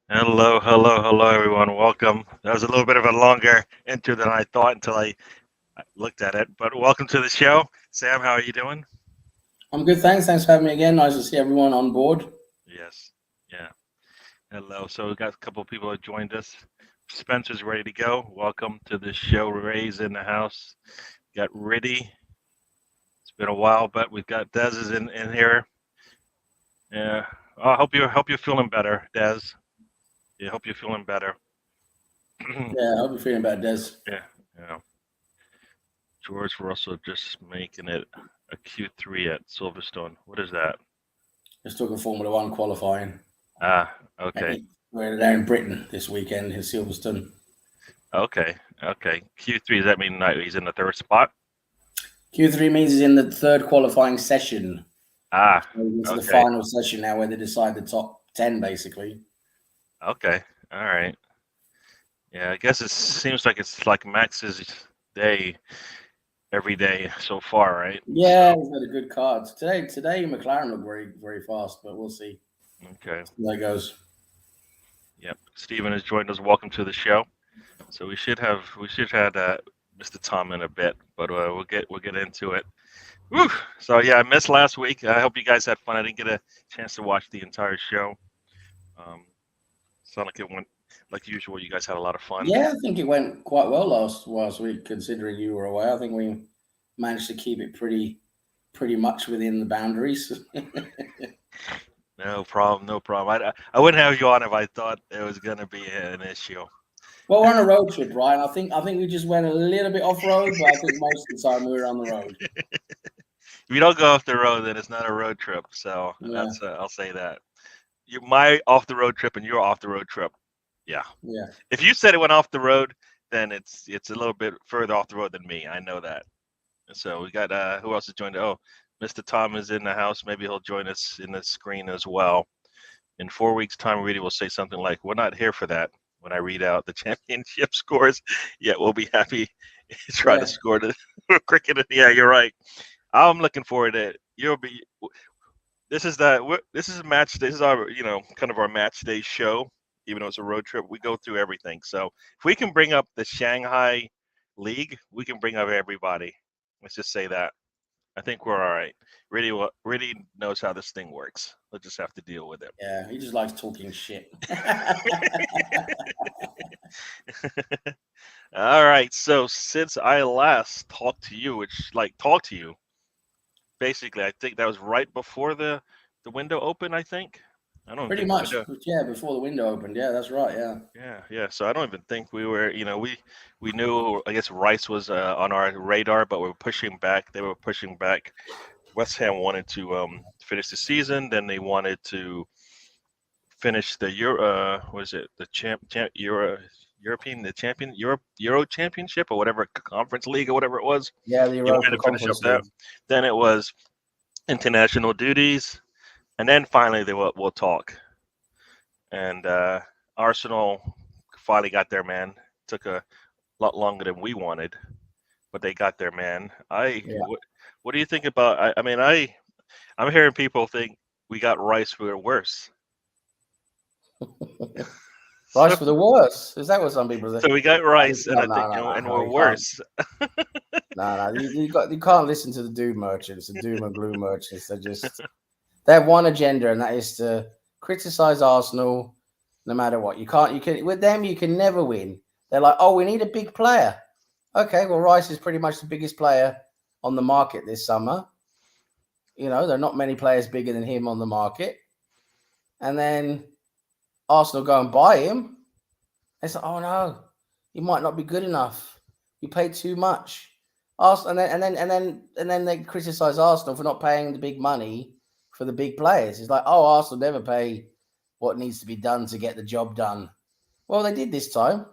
Hello, hello, hello, everyone. Welcome. That was a little bit of a longer intro than I thought until I looked at it. But welcome to the show. Sam, how are you doing? I'm good, thanks. Thanks for having me again. Nice to see everyone on board. Yes. Yeah. Hello. So we got a couple of people that joined us. Spencer's ready to go. Welcome to the show. Ray's in the house. Got Riddy. It's been a while, but we've got Dez is in here. Yeah. I hope you're feeling better, Dez. Yeah, hope you're feeling better. Yeah, I hope you're feeling better, Des. Yeah. Yeah. George Russell just making it a Q3 at Silverstone. What is that? Just took a Formula One qualifying. Ah, okay, We're there in Britain this weekend in Silverstone. okay, okay. Q3, does that mean like he's in the third spot? Q3 means he's in the third qualifying session. Ah, So he's into the okay, final session now where they decide the top 10, basically. okay, all right. Yeah, I guess it seems like it's like Max's day every day so far, right? Yeah, he's got a good card. Today McLaren looked very, very fast, but we'll see. Okay, See how it goes. yep. Stephen has joined us. Welcome to the show. So we should have Mr. Tom in a bit, but we'll get into it. Whew. So yeah, I missed last week. I hope you guys had fun. I didn't get a chance to watch the entire show. Um, Sound like it went like usual. You guys had a lot of fun. Yeah, I think it went quite well last week, considering you were away. I think we managed to keep it pretty much within the boundaries. No problem, no problem. I wouldn't have you on if I thought it was gonna be an issue. Well, we're on a road trip, right? I think we just went a little bit off road, but I think most of the time we were on the road. If you don't go off the road, then it's not a road trip. So Yeah, that's I'll say that. My off the road trip and your off the road trip. Yeah. yeah, If you said it went off the road, then it's a little bit further off the road than me. I know that. So we got who else is joined? Oh, Mr. Tom is in the house. Maybe he'll join us in the screen as well. In 4 weeks' time, Rudy will say something like, "We're not here for that." When I read out the championship scores, yeah, we'll be happy to try to yeah. score the cricket. Yeah, you're right. I'm looking forward to it. You'll be. This is This is a match. This is our kind of our match day show. Even though it's a road trip, we go through everything. So if we can bring up the Shanghai League, we can bring up everybody. Let's just say that. I think we're all right. Really knows how this thing works. We'll just have to deal with it. Yeah, he just likes talking shit. All right. So since I last talked to you, which like talked to you, basically, I think that was right before the window opened. I think. I don't Pretty think the much, window. yeah, before the window opened. Yeah, that's right. Yeah, Yeah, yeah. So I don't even think we were. We knew. I guess Rice was on our radar, but we were pushing back. They were pushing back. West Ham wanted to finish the season. Then they wanted to finish the Euro. What is it? The Euro. European, the champion, Euro Championship or whatever conference league or whatever it was. yeah, the You wanted Europa to finish up Conference that. League. Then it was international duties, and then finally they will we'll talk. And Arsenal finally got their man. Took a lot longer than we wanted, but they got their man. Yeah, What do you think about? I mean, I'm hearing people think we got Rice for worse. Rice So for the worst. Is that what some people say? so we got Rice, and No, I no, think no, no, and no. we're You can't. worse. No, no. You can't listen to the doom merchants, the doom and gloom merchants. They have one agenda, and that is to criticize Arsenal no matter what. You can with them you can never win. They're like, oh, we need a big player. Okay, well, Rice is pretty much the biggest player on the market this summer. There are not many players bigger than him on the market. And then Arsenal go and buy him. It's like, oh no, he might not be good enough. You paid too much. Arsenal, and then they criticize Arsenal for not paying the big money for the big players. It's like, oh, Arsenal never pay what needs to be done to get the job done. Well, they did this time.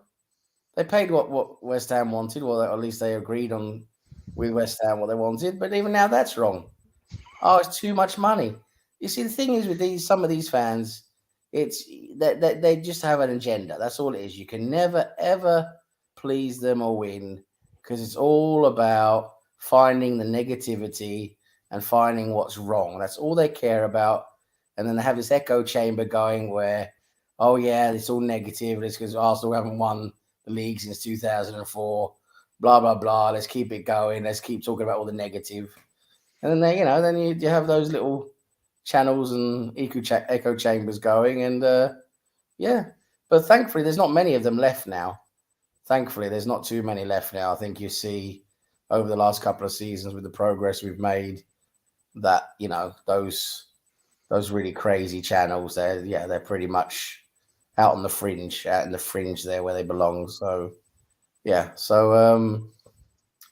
They paid what West Ham wanted, well, at least they agreed on with West Ham what they wanted. But even now, that's wrong. Oh, it's too much money. You see, the thing is with some of these fans, it's that they just have an agenda. That's all it is. You can never ever please them or win because it's all about finding the negativity and finding what's wrong. That's all they care about. And then they have this echo chamber going where, oh yeah, it's all negative. It's because Arsenal haven't won the league since 2004. Blah blah blah. Let's keep it going. Let's keep talking about all the negative. And then then you have those little channels and echo chambers going, and yeah. But thankfully, there's not many of them left now. Thankfully, there's not too many left now. I think you see over the last couple of seasons with the progress we've made that those really crazy channels. They're pretty much out on the fringe, out in the fringe there where they belong. So yeah,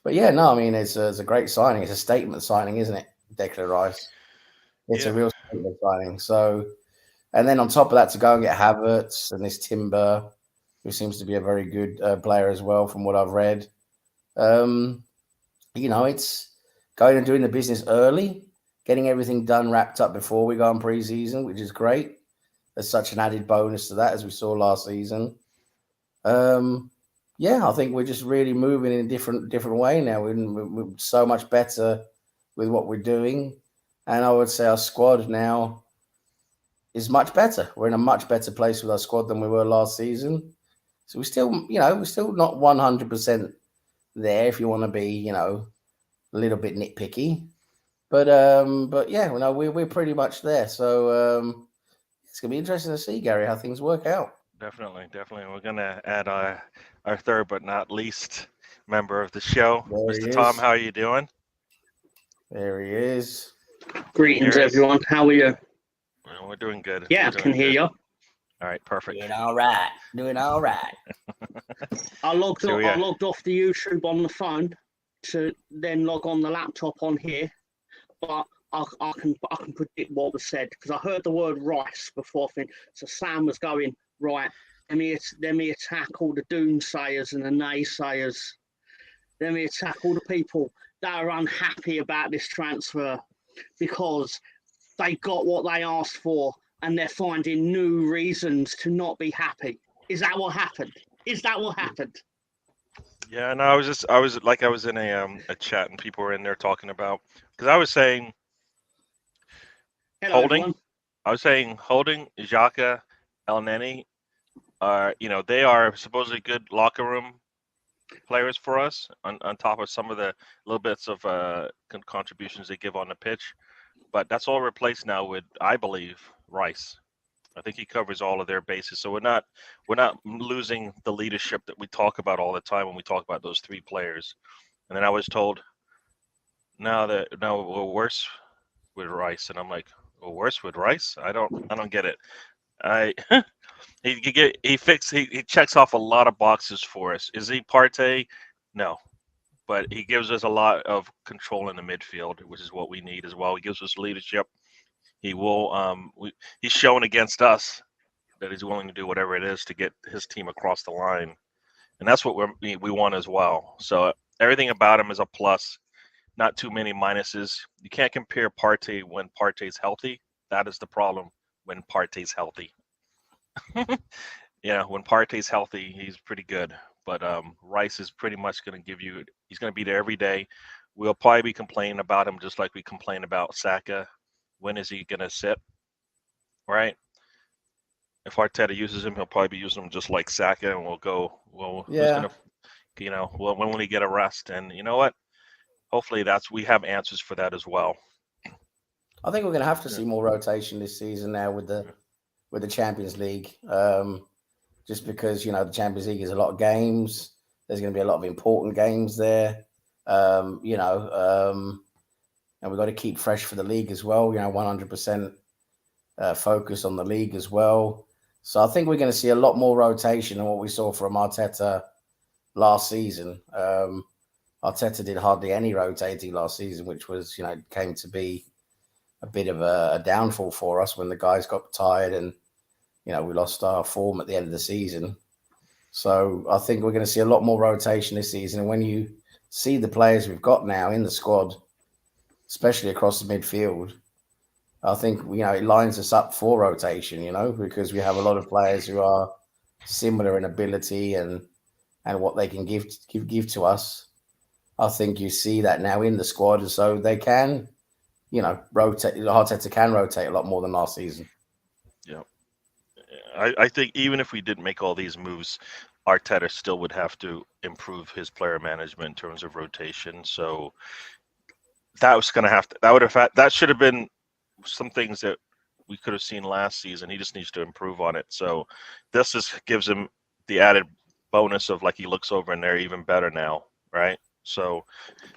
but yeah, no, I mean it's a great signing. It's a statement signing, isn't it? Declan Rice. It's a Yeah, real statement signing. So, and then on top of that, to go and get Havertz and this Timber, who seems to be a very good player as well, from what I've read. Um, it's going and doing the business early, getting everything done, wrapped up before we go on pre-season, which is great. There's such an added bonus to that, as we saw last season. Yeah, I think we're just really moving in a different way now. We're so much better with what we're doing, and I would say our squad now is much better. We're in a much better place with our squad than we were last season. So we're still not 100% there. If you want to be, a little bit nitpicky, but yeah, we're pretty much there. So it's gonna be interesting to see, Gary, how things work out. definitely. We're gonna add our third but not least member of the show, There he Mr. Tom. is. How are you doing? There he is. Can you Greetings, hear us? everyone. How are you? We're doing good. Yeah, We're I can doing hear good. you. All right, perfect. Doing all right. Doing all right. I logged So, off, yeah. I logged off the YouTube on the phone to then log on the laptop on here, but I can predict what was said because I heard the word rice before. So Sam was going right. Let me attack all the doomsayers and the naysayers. Let me attack all the people that are unhappy about this transfer because they got what they asked for and they're finding new reasons to not be happy. Is that what happened? Is that what happened? Yeah, no, I was in a chat and people were in there talking about because I was saying Hello, holding, everyone. holding Xhaka, El Neni are they are supposedly good locker room players for us on top of some of the little bits of contributions they give on the pitch, but that's all replaced now with, I believe, Rice. I think he covers all of their bases, so we're not losing the leadership that we talk about all the time when we talk about those three players. And then I was told now we're worse with Rice, and I'm like, we're worse with Rice? I don't get it. I he checks off a lot of boxes for us. Is he Partey? No, but he gives us a lot of control in the midfield, which is what we need as well. He gives us leadership. He will he's shown against us that he's willing to do whatever it is to get his team across the line, and that's what we want as well. So everything about him is a plus. Not too many minuses. You can't compare Partey when Partey's healthy. That is the problem when Partey's healthy. Yeah, when Partey's healthy, he's pretty good. But Rice is pretty much going to give you. He's going to be there every day. We'll probably be complaining about him just like we complain about Saka. When is he going to sit? Right? If Arteta uses him, he'll probably be using him just like Saka, and we'll go, well, who's Yeah. going to, well, when will he get a rest? And you know what? Hopefully we have answers for that as well. I think we're going to have to see more rotation this season now with the Champions League. Just because the Champions League is a lot of games. There's going to be a lot of important games there. And we've got to keep fresh for the league as well. 100% focus on the league as well. So I think we're going to see a lot more rotation than what we saw from Arteta last season. Arteta did hardly any rotating last season, which was, came to be a bit of a downfall for us when the guys got tired and, we lost our form at the end of the season. So I think we're going to see a lot more rotation this season. And when you see the players we've got now in the squad, especially across the midfield, I think, it lines us up for rotation, because we have a lot of players who are similar in ability and what they can give to us. I think you see that now in the squad, so they can, rotate. Arteta can rotate a lot more than last season. Yeah, I think even if we didn't make all these moves, Arteta still would have to improve his player management in terms of rotation. So that was going to have to, that should have been some things that we could have seen last season. He just needs to improve on it. So this just gives him the added bonus of, like, he looks over and they're even better now, right? So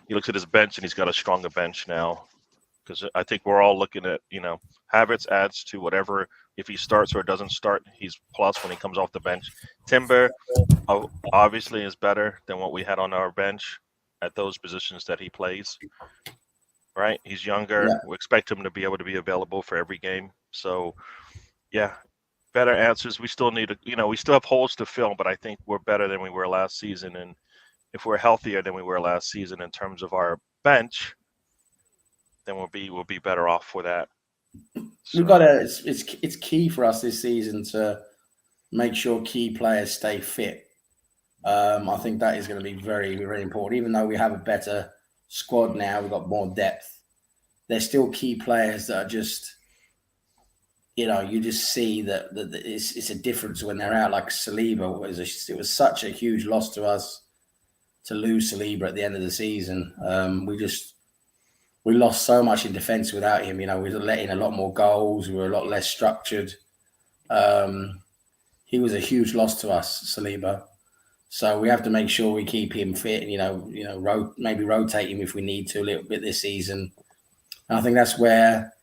he looks at his bench and he's got a stronger bench now, because I think we're all looking at, Havertz adds to whatever. If he starts or doesn't start, he's plus when he comes off the bench. Timber obviously is better than what we had on our bench at those positions that he plays. Right? He's younger. Yeah. We expect him to be able to be available for every game. So, yeah, better answers. We still need we still have holes to fill, but I think we're better than we were last season. And if we're healthier than we were last season in terms of our bench, then we'll be better off for that. So, We've got to. It's key for us this season to make sure key players stay fit. I think that is going to be very, very important. Even though we have a better squad now, we've got more depth. There's still key players that are just, you just see that it's a difference when they're out. Like Saliba it was such a huge loss to us to lose Saliba at the end of the season. We lost so much in defence without him. We were letting a lot more goals. We were a lot less structured. He was a huge loss to us, Saliba. So we have to make sure we keep him fit. Maybe rotate him if we need to a little bit this season. And I think that's where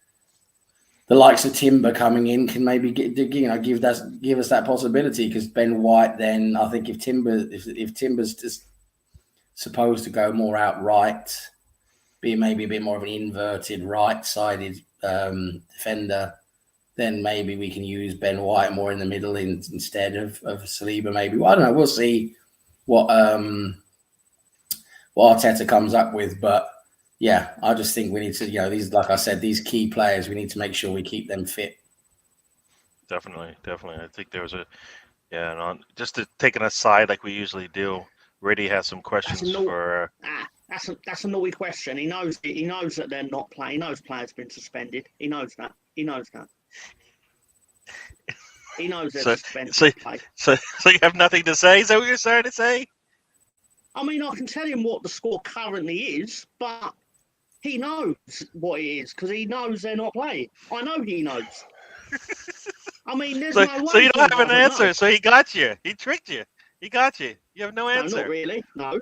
the likes of Timber coming in can maybe give us that possibility. Because Ben White, then I think if Timber's just supposed to go more outright, be maybe a bit more of an inverted right-sided defender, then maybe we can use Ben White more in the middle instead of Saliba. Maybe, I don't know. We'll see what Arteta comes up with, but yeah, I just think we need to, these, like I said, these key players, we need to make sure we keep them fit. Definitely. I think there was just to take an aside like we usually do. Reddy has some questions for. That's a naughty question. He knows that they're not playing. He knows players have been suspended. He knows that. He knows they're suspended. So you have nothing to say? Is that what you're trying to say? I mean, I can tell him what the score currently is, but he knows what it is because he knows they're not playing. I know he knows. I mean, there's no way. So you don't have an answer. So he got you. He tricked you. He got you. You have no answer. No, not really. No,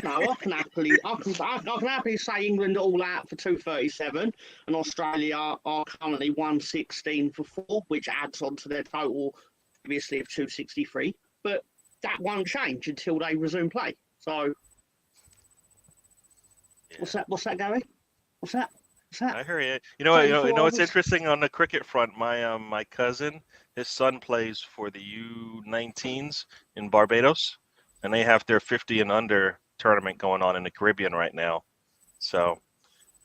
I can happily say England are all out for 237, and Australia are currently 116 for 4, which adds on to their total, obviously, of 263. But that won't change until they resume play. So, yeah. What's that, Gary? What's that? I hear you. You know what's interesting on the cricket front? My cousin, his son plays for the U19s in Barbados, and they have their 50 and under tournament going on in the Caribbean right now. So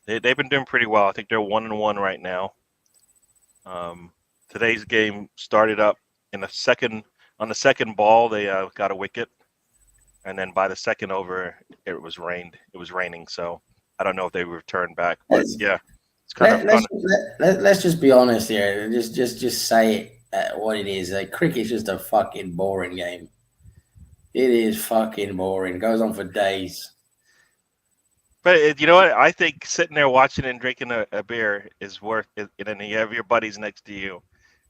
they've been doing pretty well. I think they're 1-1 right now. Today's game started up on the second ball. They got a wicket, and then by the second over, it was raining. So I don't know if they returned back, but yeah, it's kind of fun. Let's just be honest here. Just say it what it is. Cricket's just a fucking boring game. It is fucking boring. It goes on for days. But you know what? I think sitting there watching and drinking a beer is worth it, and then you have your buddies next to you.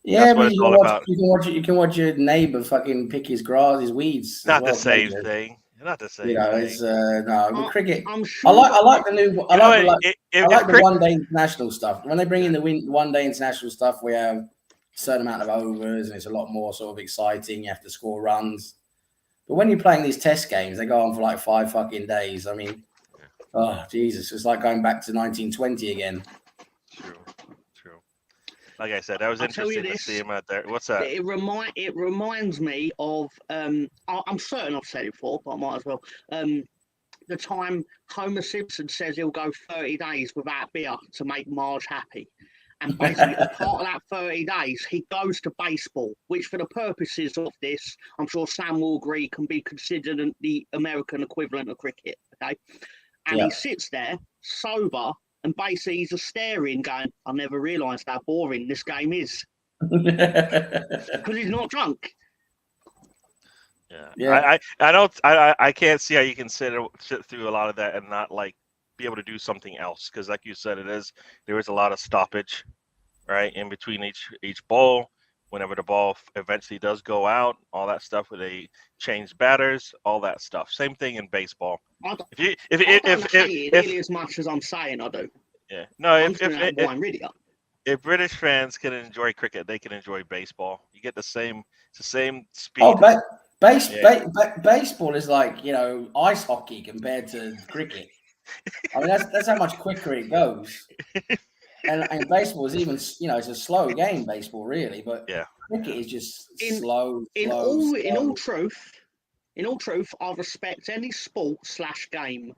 Yeah, that's what it's all about. You can watch your neighbor fucking pick his grass, his weeds. Not the same thing. Not the same. It's no cricket. I'm sure. I like the new. I like the one-day international stuff. When they bring in the one-day international stuff, we have a certain amount of overs, and it's a lot more sort of exciting. You have to score runs. But when you're playing these test games, they go on for like 5 fucking days. I mean, oh Jesus, it's like going back to 1920 again. True. Like I said, that was interesting to see him out there. What's that? It reminds me of I'm certain I've said it before, but I might as well. The time Homer Simpson says he'll go 30 days without beer to make Marge happy. And basically, as part of that 30 days, he goes to baseball, which for the purposes of this, I'm sure Sam will agree, can be considered the American equivalent of cricket. Okay. And he sits there sober and basically he's just staring, going, I never realised how boring this game is. because he's not drunk. Yeah. I can't see how you can sit through a lot of that and not like be able to do something else, because like you said, there is a lot of stoppage, right, in between each ball. Whenever the ball eventually does go out, all that stuff where they change batters, all that stuff. Same thing in baseball. I don't, If I don't hate it nearly as much as I'm saying I do. yeah, no, I'm just going to wind really up. if British fans can enjoy cricket, they can enjoy baseball. You get it's the same speed. Oh, baseball is like, ice hockey compared to cricket. I mean, that's how much quicker it goes. And baseball is even, it's a slow game, baseball, really. But cricket is just slow. In all truth, I respect any sport/game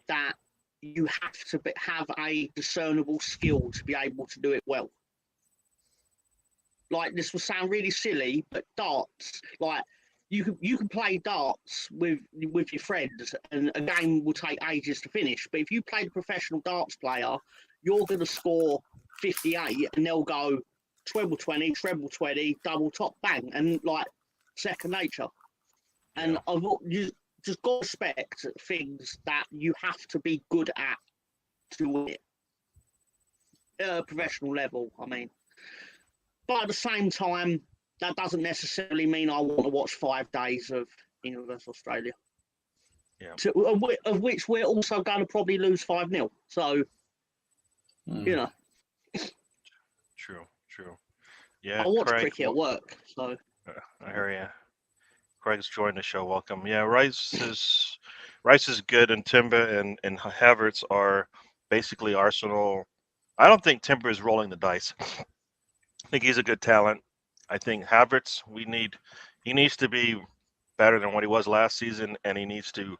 that you have to have a discernible skill to be able to do it well. Like, this will sound really silly, but darts, like, you can play darts with your friends, and a game will take ages to finish. But if you play the professional darts player, you're going to score 58, and they'll go treble 20, treble 20, double top, bang, and like second nature. And you just got to respect things that you have to be good at to win it at a professional level. I mean, but at the same time, that doesn't necessarily mean I want to watch 5 days of England versus Australia. Yeah. Of which we're also going to probably lose 5-0. So, True. Yeah. I watch Craig, cricket at work. So I hear you. Craig's joined the show. Welcome. Yeah, Rice is good, and Timber and Havertz are basically Arsenal. I don't think Timber is rolling the dice. I think he's a good talent. I think Havertz, he needs to be better than what he was last season, and he needs to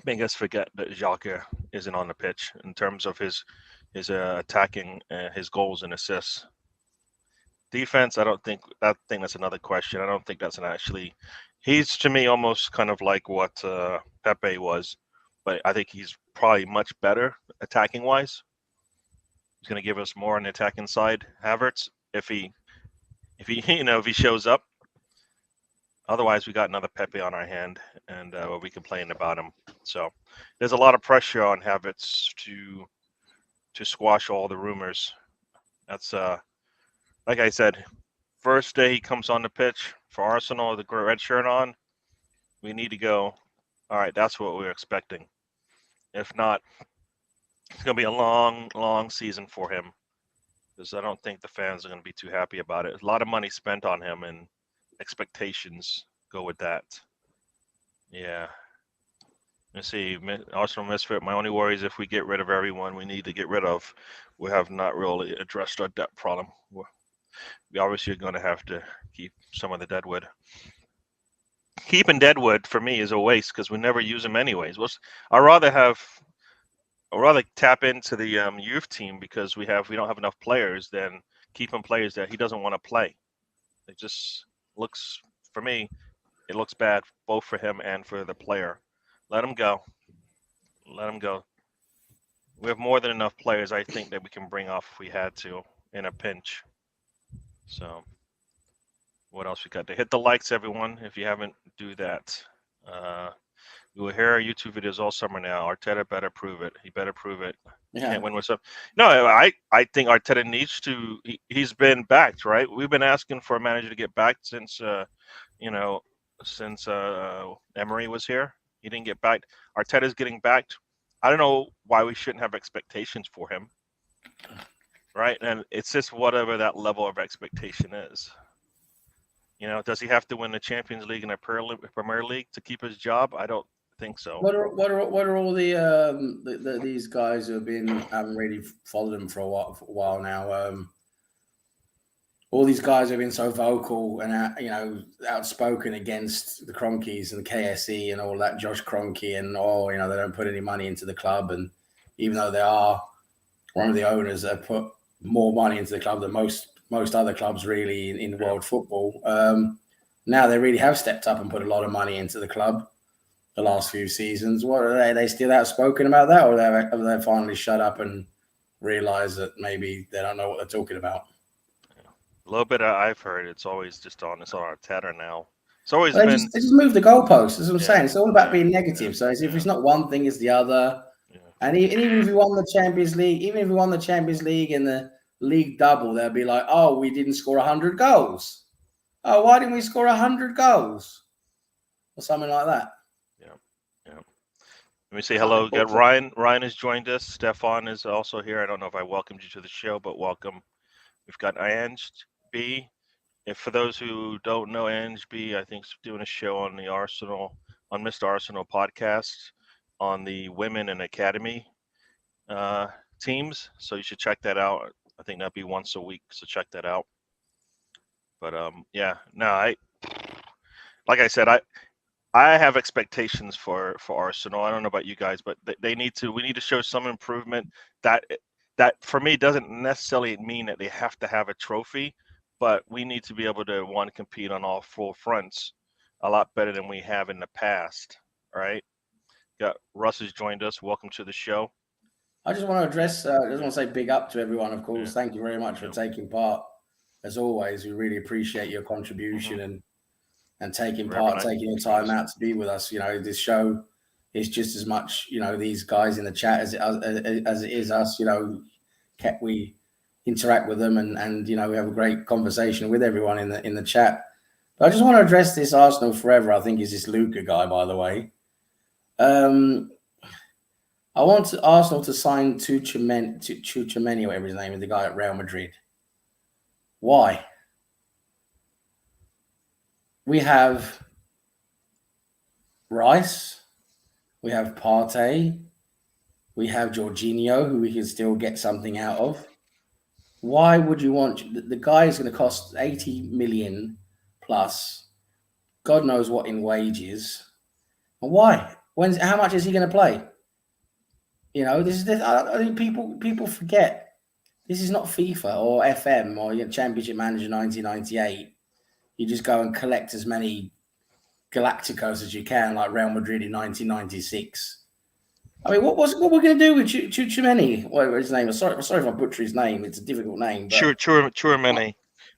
make us forget that Xhaka isn't on the pitch in terms of his attacking, his goals and assists. Defense, I think that's another question. I don't think that's he's to me almost kind of like what Pepe was, but I think he's probably much better attacking wise. He's going to give us more on the attacking side, Havertz, if he shows up. Otherwise, we got another Pepe on our hand, and we complain about him. So there's a lot of pressure on Havertz to squash all the rumors. That's like I said, first day he comes on the pitch for Arsenal with the red shirt on, we need to go, all right, that's what we're expecting. If not, it's going to be a long, long season for him, because I don't think the fans are going to be too happy about it. A lot of money spent on him, and expectations go with that. Yeah. Let's see, Arsenal Misfit, my only worry is if we get rid of everyone we need to get rid of, we have not really addressed our debt problem. We obviously are going to have to keep some of the deadwood. Keeping deadwood for me is a waste because we never use them anyways. I'd rather tap into the youth team because we don't have enough players than keeping players that he doesn't want to play. It just looks, for me, it looks bad both for him and for the player. Let him go. We have more than enough players, I think, that we can bring off if we had to in a pinch. So, what else we got? To hit the likes, everyone. If you haven't, do that. We will hear our YouTube videos all summer now. Arteta better prove it. He better prove it. Yeah. Can't win with some. No, I think Arteta needs to. He's been backed, right? We've been asking for a manager to get backed since Emery was here. He didn't get backed. Arteta's getting backed. I don't know why we shouldn't have expectations for him, right? And it's just whatever that level of expectation is. Does he have to win the Champions League and the Premier League to keep his job? I don't think so. What are all these guys who haven't really followed him for a while now? All these guys have been so vocal and outspoken against the Cronkies and the KSE and all that. Josh Kroenke and they don't put any money into the club, and even though they are one of the owners that put more money into the club than most other clubs really in world football, now they really have stepped up and put a lot of money into the club the last few seasons. What are they still outspoken about that, or have they finally shut up and realised that maybe they don't know what they're talking about? A little bit I've heard. It's always just on. It's on our tatter now. It's always Well, been. they just move the goalposts. That's what I'm Yeah, saying. It's all about yeah, being negative. yeah, So if yeah, it's not one thing, it's the other. yeah. And even if we won the Champions League, even if we won the Champions League and the league double, they'll be like, "Oh, we didn't score 100 goals. Oh, why didn't we score 100 goals?" Or something like that. Yeah, yeah. Let me say hello. Got Ryan. Ryan has joined us. Stefan is also here. I don't know if I welcomed you to the show, but welcome. We've got Ange B. If for those who don't know, Ange B, I think is doing a show on the Mr. Arsenal podcast on the women and academy teams. So you should check that out. I think that'd be once a week. So check that out. But yeah, no, like I said, I have expectations for Arsenal. I don't know about you guys, but we need to show some improvement. That for me doesn't necessarily mean that they have to have a trophy, but we need to be able to compete on all four fronts a lot better than we have in the past. All right. Got Russ has joined us. Welcome to the show. I just want to address. I just want to say big up to everyone. Of course, Yeah. thank you very much for taking part. As always, we really appreciate your contribution and taking part, taking your time out to be with us. You know, this show is just as much, you know, these guys in the chat as it is us. You know, we interact with them and you know, we have a great conversation with everyone in the chat. But I just want to address this Arsenal forever. I think is this Luca guy, by the way. I want Arsenal to sign Tchouaméni, whatever his name is, the guy at Real Madrid. Why? We have Rice, we have Partey, we have Jorginho, who we can still get something out of. Why would you want the guy is going to cost 80 million plus? God knows what in wages. And why? How much is he going to play? You know, I think people forget this is not FIFA or FM or Championship Manager 1998. You just go and collect as many Galacticos as you can, like Real Madrid in 1996. I mean, what we're going to do with Tchouaméni? Whatever his name is. Sorry if I butcher his name. It's a difficult name. Tchouaméni,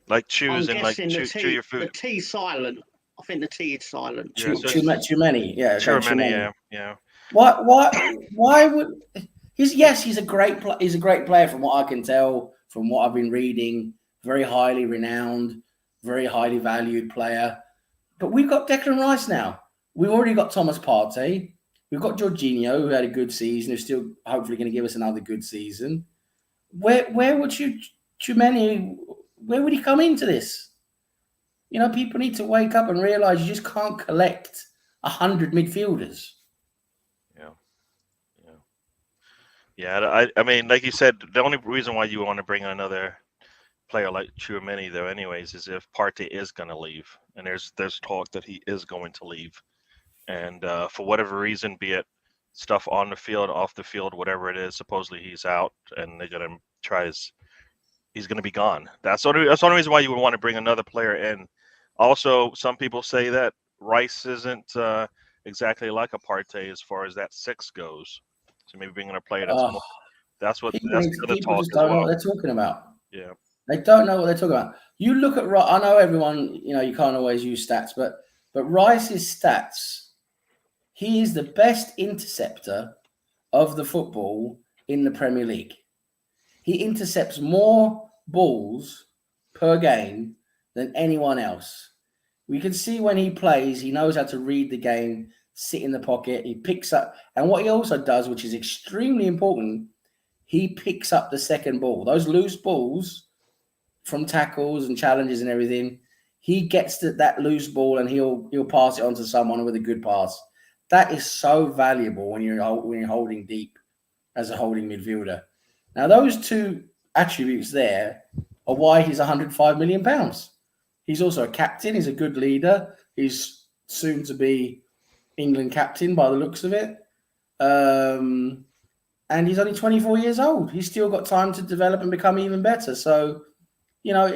like choose and like chew your food. The T silent. I think the T is silent. Tchouaméni. Yeah. Tchouaméni. Yeah. Why would he's a great player from what I can tell, from what I've been reading. Very highly renowned, very highly valued player. But we've got Declan Rice now. We've already got Thomas Partey. We've got Jorginho, who had a good season, who's still hopefully going to give us another good season. Where would Tchouaméni? Where would he come into this? You know, people need to wake up and realize you just can't collect 100 midfielders. Yeah, I mean, like you said, the only reason why you want to bring in another player like Tchouaméni, though, anyways, is if Partey is going to leave, and there's talk that he is going to leave, and for whatever reason, be it stuff on the field, off the field, whatever it is, supposedly he's out, and they're going to he's going to be gone. That's the only reason why you would want to bring another player in. Also, some people say that Rice isn't exactly like a Partey as far as that 6 goes. So maybe bringing a player that's more. That's the other talk just don't know what they're talking about. Yeah, they don't know what they're talking about. You look at Rice. I know everyone. You know you can't always use stats, but Rice's stats. He is the best interceptor of the football in the Premier League. He intercepts more balls per game than anyone else. We can see when he plays, he knows how to read the game, sit in the pocket, he picks up. And what he also does, which is extremely important, he picks up the second ball. Those loose balls from tackles and challenges and everything, he gets that loose ball and he'll pass it on to someone with a good pass. That is so valuable when you're holding deep as a holding midfielder. Now, those two attributes there are why he's £105 million. He's also a captain. He's a good leader. He's soon to be England captain by the looks of it. And he's only 24 years old. He's still got time to develop and become even better. So, you know,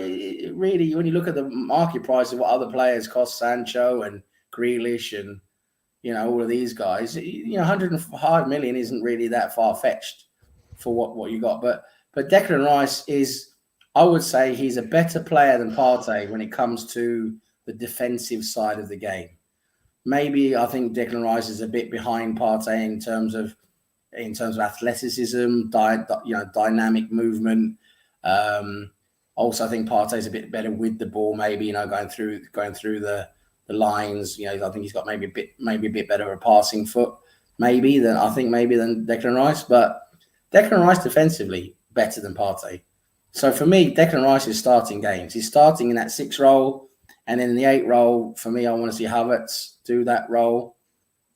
really, when you look at the market price of what other players cost, Sancho and Grealish and, you know, all of these guys, you know, 105 million isn't really that far-fetched for what you got. But Declan Rice is I would say he's a better player than Partey when it comes to the defensive side of the game. Maybe I think Declan Rice is a bit behind Partey in terms of athleticism, dynamic movement. Also, I think Partey's a bit better with the ball. Maybe going through the lines. I think he's got maybe a bit better of a passing foot. Maybe than Declan Rice, but Declan Rice defensively better than Partey. So for me, Declan Rice is starting games. He's starting in that 6 role, and then in the 8 role, for me, I want to see Havertz do that role.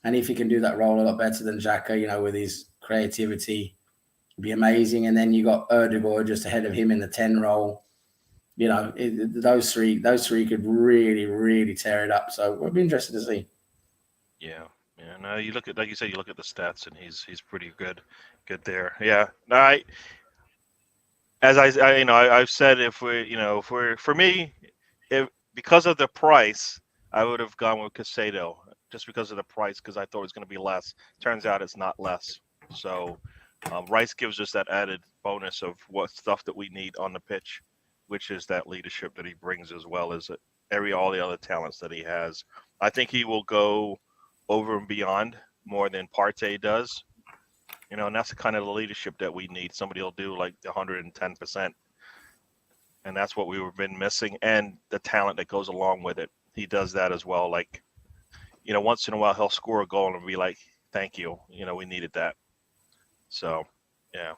And if he can do that role a lot better than Xhaka, with his creativity, it'd be amazing. And then you got Erdogan just ahead of him in the 10 role. Those three could really, really tear it up. So we'll be interested to see. Yeah. No, you look at, like you said, you look at the stats, and he's pretty good there. Yeah. No, I've said, for me, because of the price, I would have gone with Caicedo just because of the price, because I thought it was going to be less. Turns out it's not less. So Rice gives us that added bonus of what stuff that we need on the pitch, which is that leadership that he brings, as well as all the other talents that he has. I think he will go over and beyond more than Partey does. And that's the kind of the leadership that we need. Somebody will do like 110%. And that's what we've been missing, and the talent that goes along with it. He does that as well. Like, once in a while he'll score a goal and be like, thank you. We needed that. So, yeah.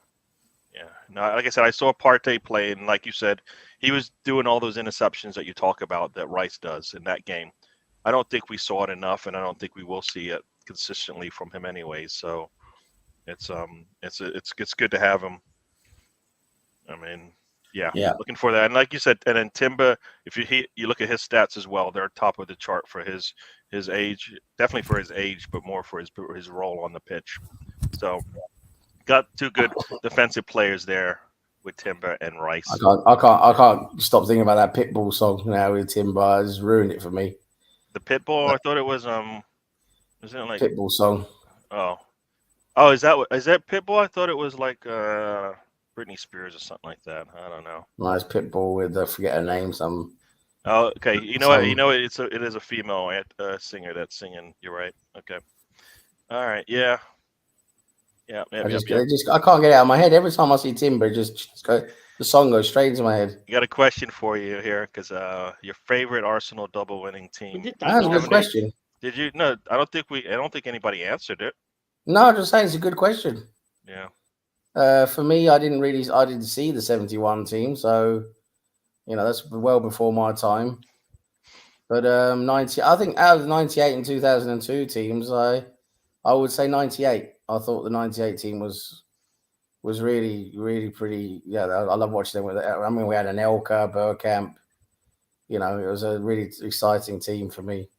No, like I said, I saw Partey play, and like you said, he was doing all those interceptions that you talk about that Rice does in that game. I don't think we saw it enough, and I don't think we will see it consistently from him anyway. So it's good to have him. I mean, yeah, looking for that. And like you said, and then Timber, if you look at his stats as well, they're top of the chart for his age, definitely for his age, but more for his role on the pitch. So got 2 good defensive players there with Timber and Rice. I can't stop thinking about that Pitbull song now with Timber. It's ruined it for me. The Pitbull, I thought it was isn't it like Pitbull song? Oh, is that Pitbull? I thought it was like Britney Spears or something like that. I don't know. No, it's Pitbull with I forget her name. Oh, okay. You know what? It is a female singer that's singing. You're right. Okay. All right. Yeah. Yeah. I can't get it out of my head. Every time I see Timber, the song goes straight into my head. I got a question for you here, because your favorite Arsenal double winning team. That's a good question. Did you? No, I don't think anybody answered it. No, I'm just saying it's a good question. Yeah. For me, I didn't see the 71 team, so that's well before my time. But I think out of the 98 and 2002 teams, I would say 98. I thought the 98 team was really, really pretty. Yeah, I love watching them. I mean, we had Anelka, Bergkamp. It was a really exciting team for me.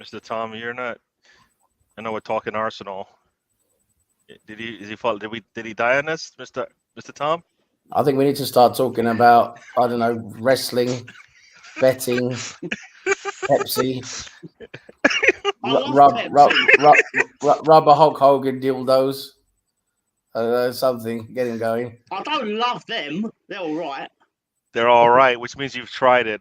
Mr. Tom, you're not. I know we're talking Arsenal. Did he die on this, Mr. Tom? I think we need to start talking about, I don't know, wrestling, betting, Pepsi, rubber Hulk Hogan dildos, something. Get him going. I don't love them. They're all right. They're all right, which means you've tried it.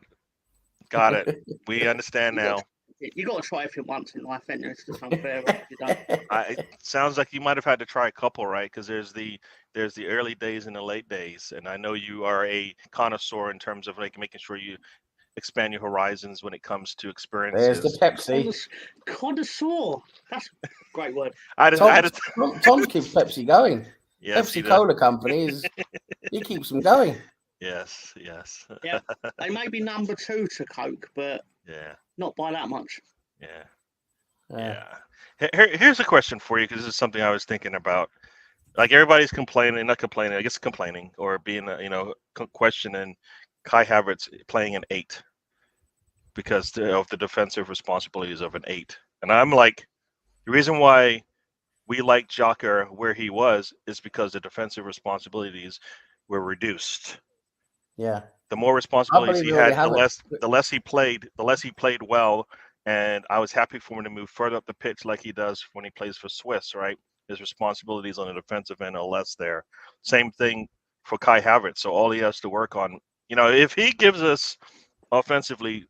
Got it. We understand now. You got to try everything once in life, and it's just unfair if you don't. It sounds like you might have had to try a couple, right? Because there's the early days and the late days, and I know you are a connoisseur in terms of like making sure you expand your horizons when it comes to experiences. There's the Pepsi. Connoisseur. That's a great word. Tom keeps Pepsi going. Yes, Pepsi Cola Company he keeps them going. Yes. Yeah, they may be number 2 to Coke, but not by that much. Yeah. Here's a question for you, because this is something I was thinking about. Like, everybody's complaining or being questioning Kai Havertz playing an 8 because of the defensive responsibilities of an 8. And I'm like, the reason why we like Xhaka where he was is because the defensive responsibilities were reduced. Yeah. The more responsibilities he had, the less he played well, and I was happy for him to move further up the pitch like he does when he plays for Swiss, right? his responsibilities on the defensive end are less there. Same thing for Kai Havertz. So all he has to work on, if he gives us offensively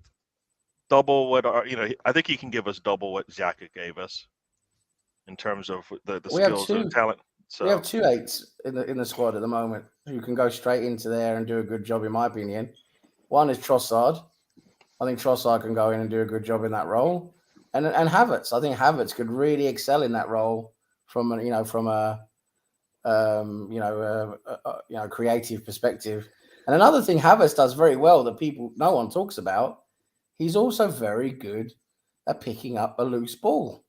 double what I think he can give us double what Xhaka gave us in terms of the We have skills and talent. So we have 2 8s in the squad at the moment who can go straight into there and do a good job, in my opinion. One is Trossard. I think Trossard can go in and do a good job in that role, and Havertz. I think Havertz could really excel in that role from a creative perspective. And another thing Havertz does very well that no one talks about, he's also very good at picking up a loose ball.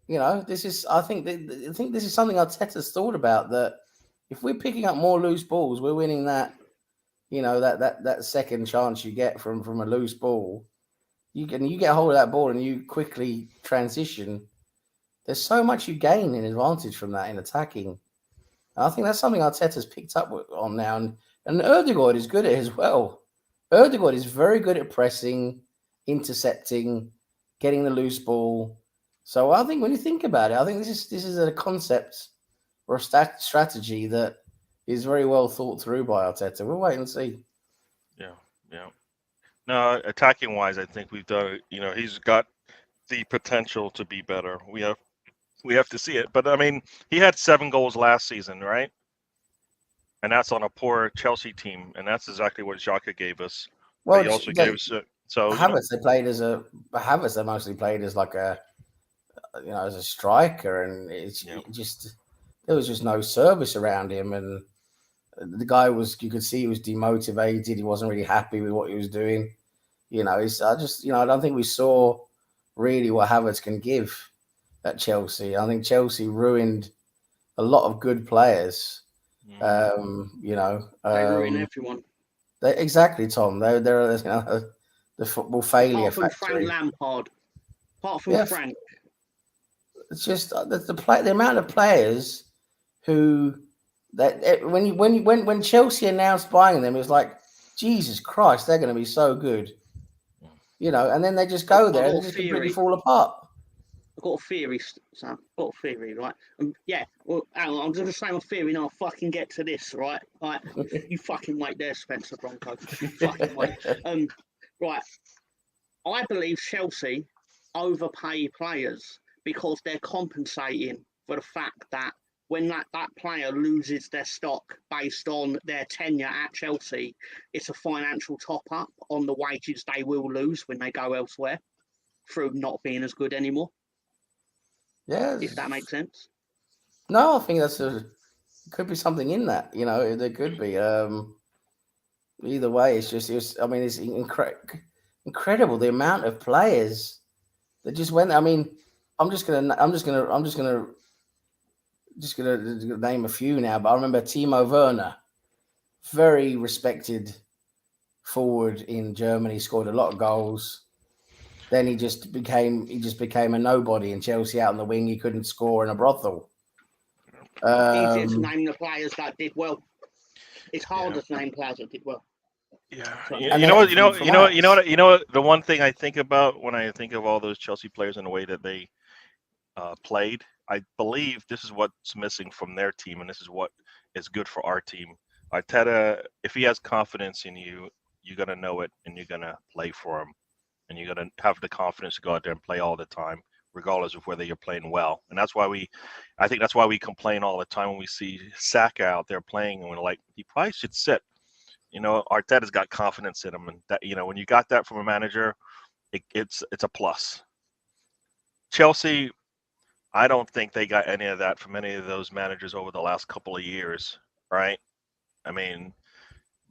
I think this is something Arteta's thought about, that if we're picking up more loose balls, we're winning that. That second chance you get from a loose ball, you get a hold of that ball and you quickly transition. There's so much you gain in advantage from that in attacking. And I think that's something Arteta's picked up on now, and Ødegaard is good at it as well. Ødegaard is very good at pressing, intercepting, getting the loose ball. So I think when you think about it, I think this is a concept or a strategy that is very well thought through by Arteta. We'll wait and see. Yeah. No, attacking wise, I think we've done. He's got the potential to be better. We have to see it. But I mean, he had 7 goals last season, right? And that's on a poor Chelsea team, and that's exactly what Xhaka gave us. Well, but he also gave us Havertz. They mostly played as like as a striker, and there was just no service around him, and the guy you could see he was demotivated. He wasn't really happy with what he was doing. I don't think we saw really what Havertz can give at Chelsea. I think Chelsea ruined a lot of good players. They ruin everyone. Exactly, Tom. They're the football failure apart from factory. Frank Lampard. Apart from Frank. It's just the amount of players who when Chelsea announced buying them, it was like, Jesus Christ, they're going to be so good, and then they just go there and they just completely fall apart. I've got a theory, Sam. I've got a theory, right? Well, I'm just saying my theory now. I'll fucking get to this, right? Right, you fucking wait there, Spencer Bronco. You fucking wait. Right, I believe Chelsea overpay players because they're compensating for the fact that when that player loses their stock based on their tenure at Chelsea, it's a financial top-up on the wages they will lose when they go elsewhere through not being as good anymore. Yeah. If that makes sense. No, I think could be something in that. There could be. Either way, it's incredible the amount of players that just went. I mean, I'm just gonna name a few now, but I remember Timo Werner, very respected forward in Germany, scored a lot of goals. Then he just became a nobody in Chelsea out on the wing. He couldn't score in a brothel. Easier to name the players that did well. It's harder to name players that did well. Yeah. You know what? The one thing I think about when I think of all those Chelsea players and the way that they played, I believe this is what's missing from their team, and this is what is good for our team. Arteta, if he has confidence in you, you're gonna know it, and you're gonna play for him, and you're gonna have the confidence to go out there and play all the time, regardless of whether you're playing well. And that's why I think that's why we complain all the time when we see Saka out there playing, and we're like, he probably should sit. Arteta's got confidence in him, and that when you got that from a manager, it's a plus. Chelsea, I don't think they got any of that from any of those managers over the last couple of years, right? I mean,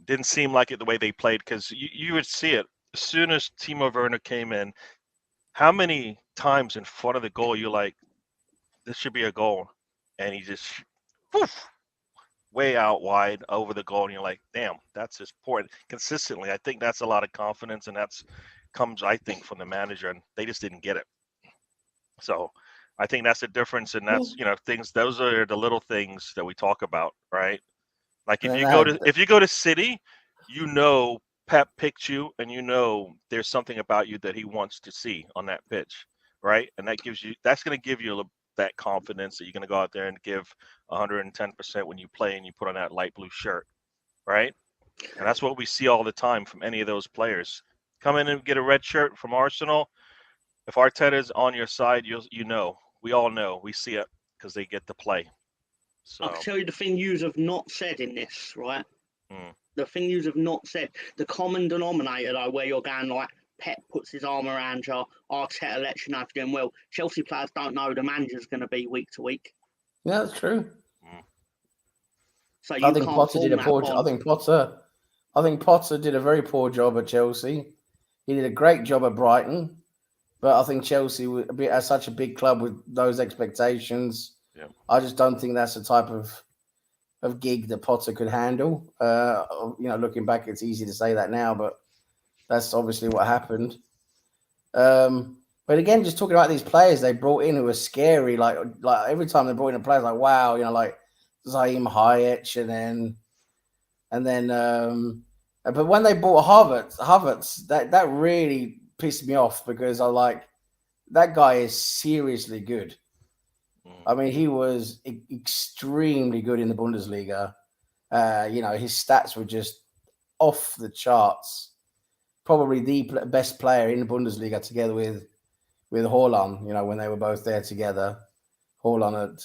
didn't seem like it the way they played, because you would see it as soon as Timo Werner came in. How many times in front of the goal you're like, this should be a goal, and he just way out wide over the goal, and you're like, damn, that's just poor. Consistently, I think that's a lot of confidence, and that's comes, I think, from the manager, and they just didn't get it. So I think that's the difference, and that's things. Those are the little things that we talk about, right? Like if you go to City, Pep picked you, and there's something about you that he wants to see on that pitch, right? And that's going to give you that confidence that you're going to go out there and give 110% when you play and you put on that light blue shirt, right? And that's what we see all the time from any of those players. Come in and get a red shirt from Arsenal. If Arteta's on your side, you know. We all know. We see it because they get to play. So I can tell you the thing yous have not said in this, right? Mm. The thing yous have not said. The common denominator, though, where you're going like, Pep puts his arm around you, Arteta lets you know if you're doing well. Chelsea players don't know the manager's going to be week to week. Yeah, that's true. So you I think can't Potter did a form poor that job. bond. I think Potter did a very poor job at Chelsea. He did a great job at Brighton, but I think Chelsea, as such a big club with those expectations, Yeah. I just don't think that's the type of gig that Potter could handle. Looking back, it's easy to say that now, but that's obviously what happened. But again, just talking about these players they brought in who were scary. Like every time they brought in a player, like wow, like Zaim Hayek, and then. But when they bought Havertz, that really pissed me off because I like that guy is seriously good. I mean, he was extremely good in the Bundesliga. His stats were just off the charts. Probably the best player in the Bundesliga together with Haaland, when they were both there together. Haaland at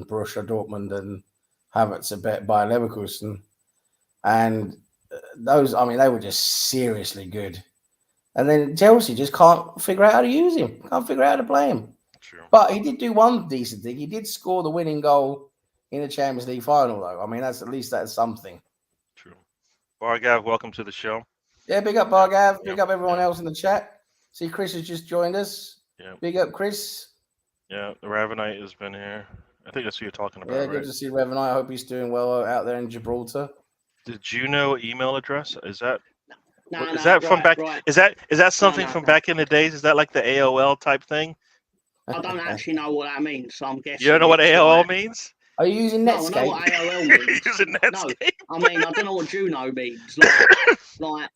Borussia Dortmund and Havertz at Bayer Leverkusen. And those, I mean, they were just seriously good. And then Chelsea just can't figure out how to use him. Can't figure out how to play him. True. But he did do one decent thing. He did score the winning goal in the Champions League final, though. I mean, that's something. True. Bargav, welcome to the show. Yeah, big up Bargav. Big up everyone else in the chat. See, Chris has just joined us. Yeah. Big up, Chris. Yeah, the Ravenite has been here. I think that's who you're talking about. Yeah, right? good to see Ravenite. I hope he's doing well out there in Gibraltar. Did you know email address? Is that No, is that from back? Right. Is that something from back in the days? Is that like the AOL type thing? I don't actually know what that means, so I'm guessing. You don't know what AOL means? Are you using Netscape? No, I know what AOL means. Using Netscape? No, I mean I don't know what Juno means. Like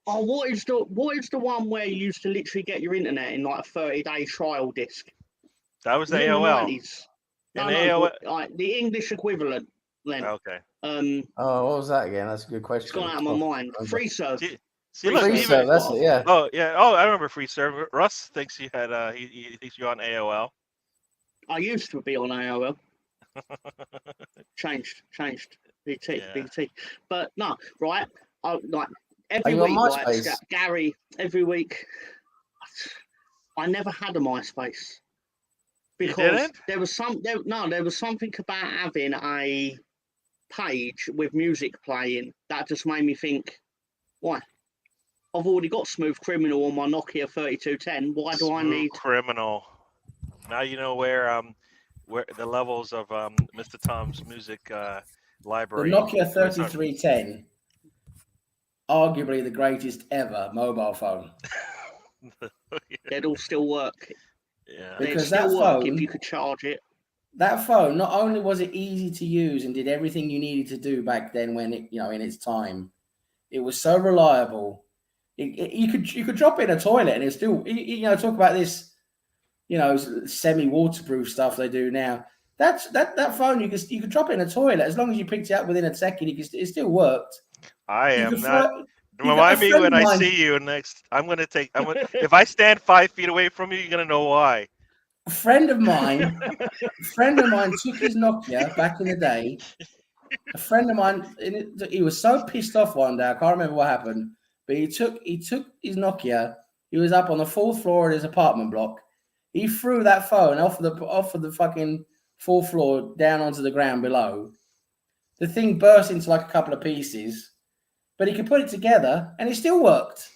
what is the one where you used to literally get your internet in like a 30-day trial disc? That was the In the AOL. 90s. No, AOL. Like the English equivalent. Then. Okay. What was that again? That's a good question. It's gone out of my mind. Free serve. Free serve. That's it. Yeah. Oh yeah. Oh, I remember free serve. Russ thinks he had. He thinks you're on AOL. I used to be on AOL. Changed. BT. But no, right. Like every week, like Gary. Every week, I never had a MySpace because there was something about having a page with music playing that just made me think, why? I've already got Smooth Criminal on my Nokia 3210. Why do I need Criminal? Now you know where the levels of Mr. Tom's music library. The Nokia 3310, arguably the greatest ever mobile phone. They'd all still work. Yeah, because that phone, if you could charge it. That phone, not only was it easy to use and did everything you needed to do back then when it, in its time, it was so reliable. You could drop it in a toilet and it's still, talk about this, semi-waterproof stuff they do now. That phone you could drop it in a toilet as long as you picked it up within a second. It still worked. I am not. Remind me when I see you next. If I stand 5 feet away from you, you're gonna know why. A friend of mine took his Nokia back in the day. A friend of mine, he was so pissed off one day. I can't remember what happened, but he took his Nokia. He was up on the 4th floor of his apartment block. He threw that phone off of the fucking 4th floor down onto the ground below. The thing burst into like a couple of pieces, but he could put it together and it still worked.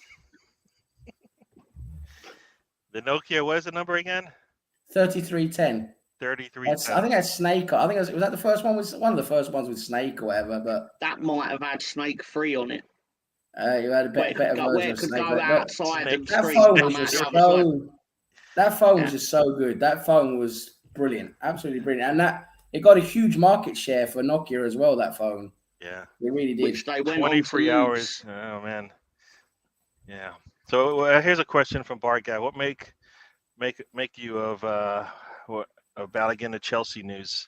The Nokia, what is the number again? 3310. 3310. I think that's Snake. I think was that the first one? Was one of the first ones with Snake or whatever? But that might have had Snake 3 on it. You had a better version of Snake. That phone was just so good. That phone was brilliant, absolutely brilliant, and that it got a huge market share for Nokia as well. That phone, yeah, it really did. Which they went 23 hours. Oh man, yeah. So here's a question from Bargat. What make you of Balogun to Chelsea news.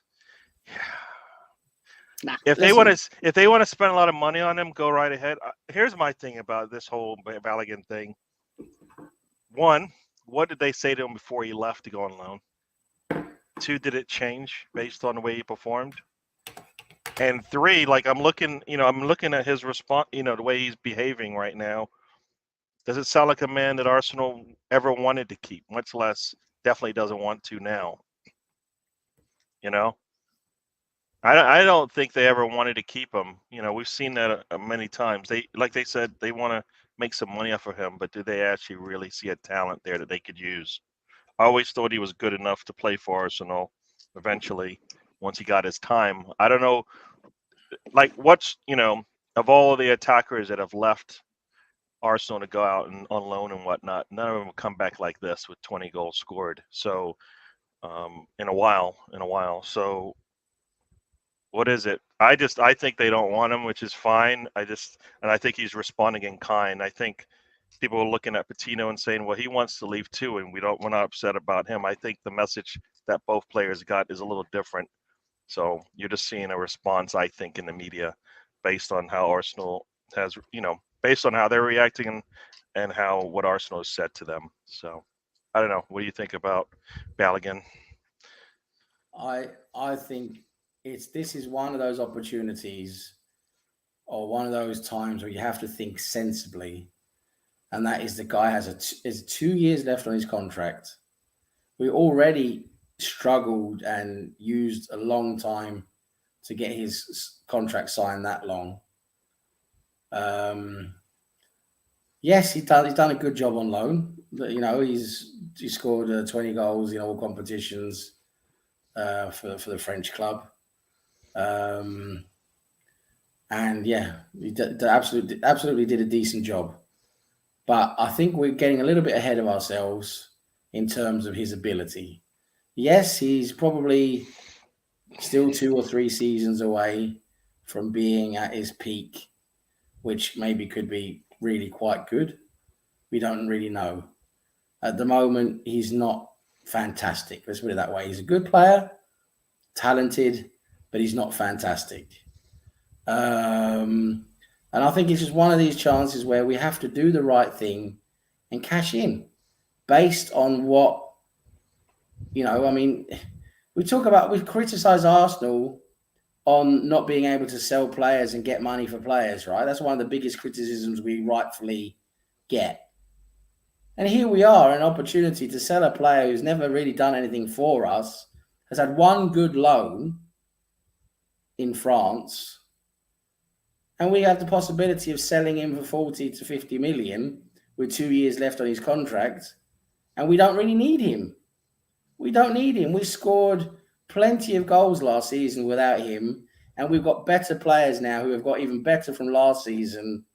Nah, If they want to spend a lot of money on him, go right ahead. Here's my thing about this whole Balogun thing. One, what did they say to him before he left to go on loan? Two, did it change based on the way he performed? And three, like I'm looking at his response, the way he's behaving right now. Does it sound like a man that Arsenal ever wanted to keep, much less definitely doesn't want to now? I don't think they ever wanted to keep him. We've seen that many times. They said they want to make some money off of him, but do they actually really see a talent there that they could use? I always thought he was good enough to play for Arsenal eventually once he got his time. I don't know, like of all of the attackers that have left Arsenal to go out and on loan and whatnot, none of them have come back like this with 20 goals scored. So in a while. So what is it? I think they don't want him, which is fine. And I think he's responding in kind. I think people are looking at Patino and saying, well, he wants to leave too, and we're not upset about him. I think the message that both players got is a little different. So you're just seeing a response, I think, in the media based on how Arsenal has, based on how they're reacting and what Arsenal has said to them. So I don't know. What do you think about Balogun? I think this is one of those opportunities or one of those times where you have to think sensibly, and that is the guy has 2 years left on his contract. We already struggled and used a long time to get his contract signed that long. Yes, he's done a good job on loan. He scored 20 goals in all competitions for the French club. And yeah, he absolutely did a decent job. But I think we're getting a little bit ahead of ourselves in terms of his ability. Yes, he's probably still 2 or 3 seasons away from being at his peak, which maybe could be really quite good. We don't really know. At the moment, he's not fantastic. Let's put it that way. He's a good player, talented, but he's not fantastic. And I think it's just one of these chances where we have to do the right thing and cash in based on what, we criticize Arsenal on not being able to sell players and get money for players, right? That's one of the biggest criticisms we rightfully get. And here we are, an opportunity to sell a player who's never really done anything for us, has had one good loan in France, and we have the possibility of selling him for 40 to 50 million with 2 years left on his contract, and we don't really need him. We don't need him. We scored plenty of goals last season without him, and we've got better players now who have got even better from last season.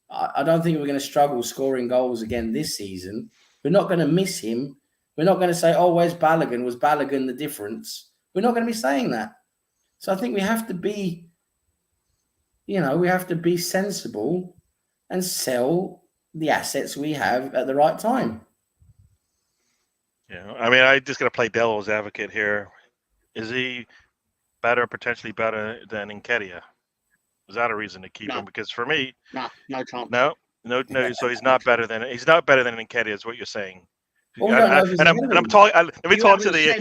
I don't think we're going to struggle scoring goals again this season. We're not going to miss him. We're not going to say, oh, where's Balogun? Was Balogun the difference? We're not going to be saying that. So I think we have to be, sensible and sell the assets we have at the right time. Yeah, I mean, I just got to play devil's advocate here. Is he potentially better than Nketiah? Is that a reason to keep him? Because for me, no chance. No. So he's not better than Nketiah, is what you're saying. Well, we don't know if he's I'm talking. Let me talk to the.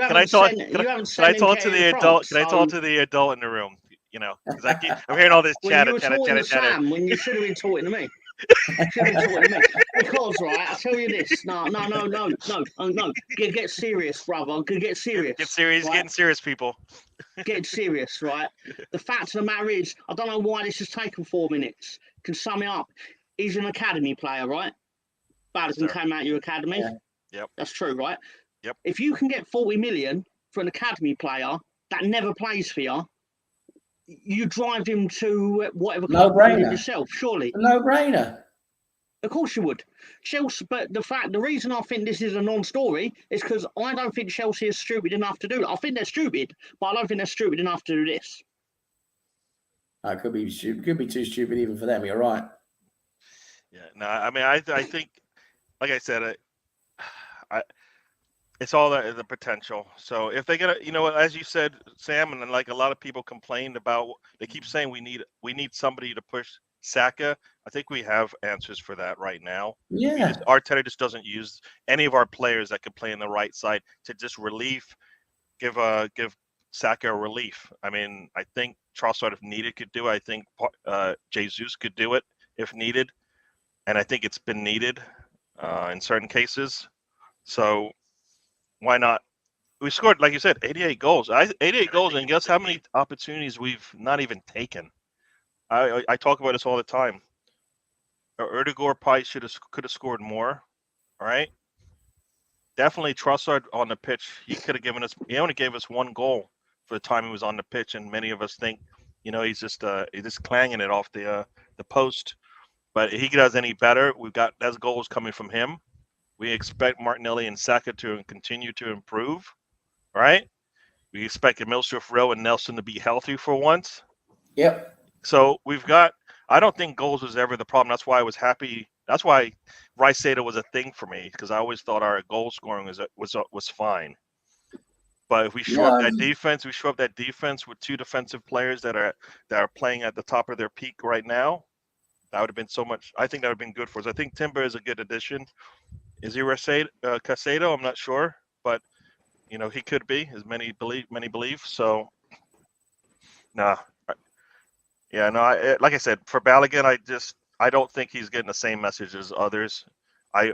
Can I talk to the adult? Can I talk to the adult in the room? Because I'm hearing all this chatter. Sam, when you should have been talking to me. Because right, I tell you this. No. Get serious, brother. Get serious. Get serious. Right? Getting serious, people. Get serious, right? The fact of the matter is, I don't know why this has taken 4 minutes. Can sum it up. He's an academy player, right? Balogun came out of your academy. Yeah. Yep. That's true, right? Yep. If you can get 40 million for an academy player that never plays for you, you drive him to whatever club yourself, surely. No-brainer. Of course you would. Chelsea, but the reason I think this is a non-story is because I don't think Chelsea is stupid enough to do it. I think they're stupid, but I don't think they're stupid enough to do this. It could be stupid. Could be too stupid even for them. You're right. Yeah. No, I mean, I think, like I said, It's all the potential. So if they get, as you said, Sam, and then like a lot of people complained about, they keep saying we need somebody to push Saka. I think we have answers for that right now. Yeah. Arteta just doesn't use any of our players that could play in the right side to just give Saka a relief. I mean, I think Trossard, if needed, could do it. I think Jesus could do it if needed, and I think it's been needed in certain cases. So why not? We scored, like you said, 88 goals. 88 goals, and guess how many opportunities we've not even taken? I talk about this all the time. Erdegaard probably could have scored more. All right, definitely Trossard on the pitch. He could have given us. He only gave us one goal for the time he was on the pitch, and many of us think, he's just clanging it off the post. But if he does any better, we've got those goals coming from him. We expect Martinelli and Saka to continue to improve. Right? We expect Emilsmith Rowe and Nelson to be healthy for once. Yep. So we've got. I don't think goals was ever the problem. That's why I was happy. That's why Rice-Sada was a thing for me, because I always thought our goal scoring was fine. But if we show up that defense with two defensive players that are playing at the top of their peak right now, that would have been so much. I think that would have been good for us. I think Timber is a good addition. Is he Casado? I'm not sure, but he could be, as many believe. So, nah. Yeah, no. Like I said, for Balogun, I don't think he's getting the same message as others. He's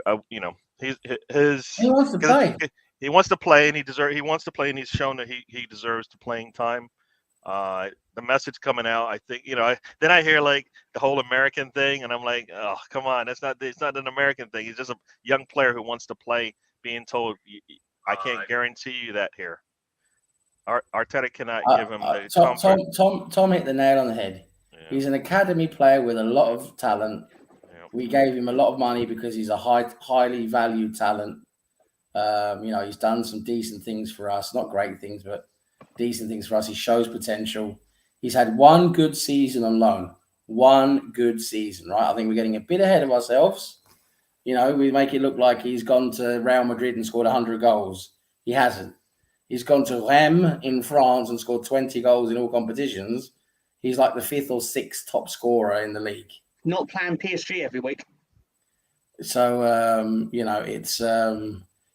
He wants to play. He wants to play, and he wants to play, and he's shown that he deserves the playing time. The message coming out, I think, then I hear like the whole American thing, and I'm like, oh, come on, it's not an American thing. He's just a young player who wants to play, being told, I can't guarantee you that here. Arteta cannot give him the comfort. Tom hit the nail on the head. Yeah. He's an academy player with a lot of talent. Yeah. We gave him a lot of money because he's a highly valued talent. He's done some decent things for us, not great things, but decent things for us. He shows potential. He's had one good season on loan. One good season, right? I think we're getting a bit ahead of ourselves. We make it look like he's gone to Real Madrid and scored 100 goals. He hasn't. He's gone to Rennes in France and scored 20 goals in all competitions. He's like the 5th or 6th top scorer in the league. Not playing PSG every week. So, it's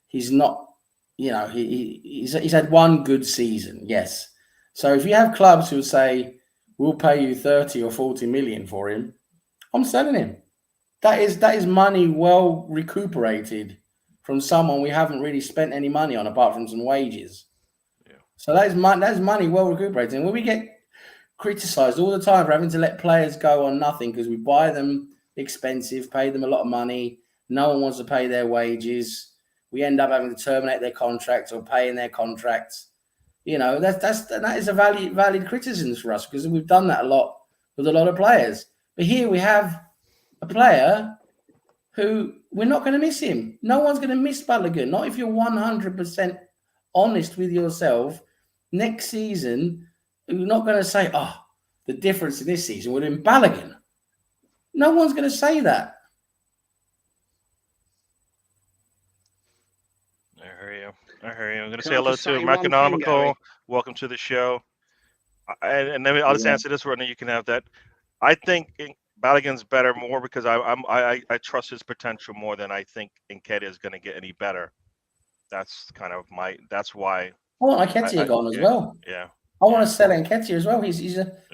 he's not, he's had one good season, yes. So if you have clubs who say, we'll pay you 30 or 40 million for him, I'm selling him. That is money well recuperated from someone we haven't really spent any money on apart from some wages. Yeah. So that is money well recuperated. And when we get criticised all the time for having to let players go on nothing because we buy them expensive, pay them a lot of money, no one wants to pay their wages, we end up having to terminate their contracts or paying their contracts. That is a valid criticism for us because we've done that a lot with a lot of players. But here we have a player who we're not going to miss him. No one's going to miss Balogun. Not if you're 100% honest with yourself. Next season, you're not going to say, the difference in this season would have been Balogun. No one's going to say that. I hear you. I'm going to say hello to Meconomical. Welcome to the show. And then I'll just answer this one, and then you can have that. I think Balogun's better more because I trust his potential more than I think Nketiah is going to get any better. That's kind of that's why. I want Nketiah gone as well. Yeah. I want to sell Nketiah as well.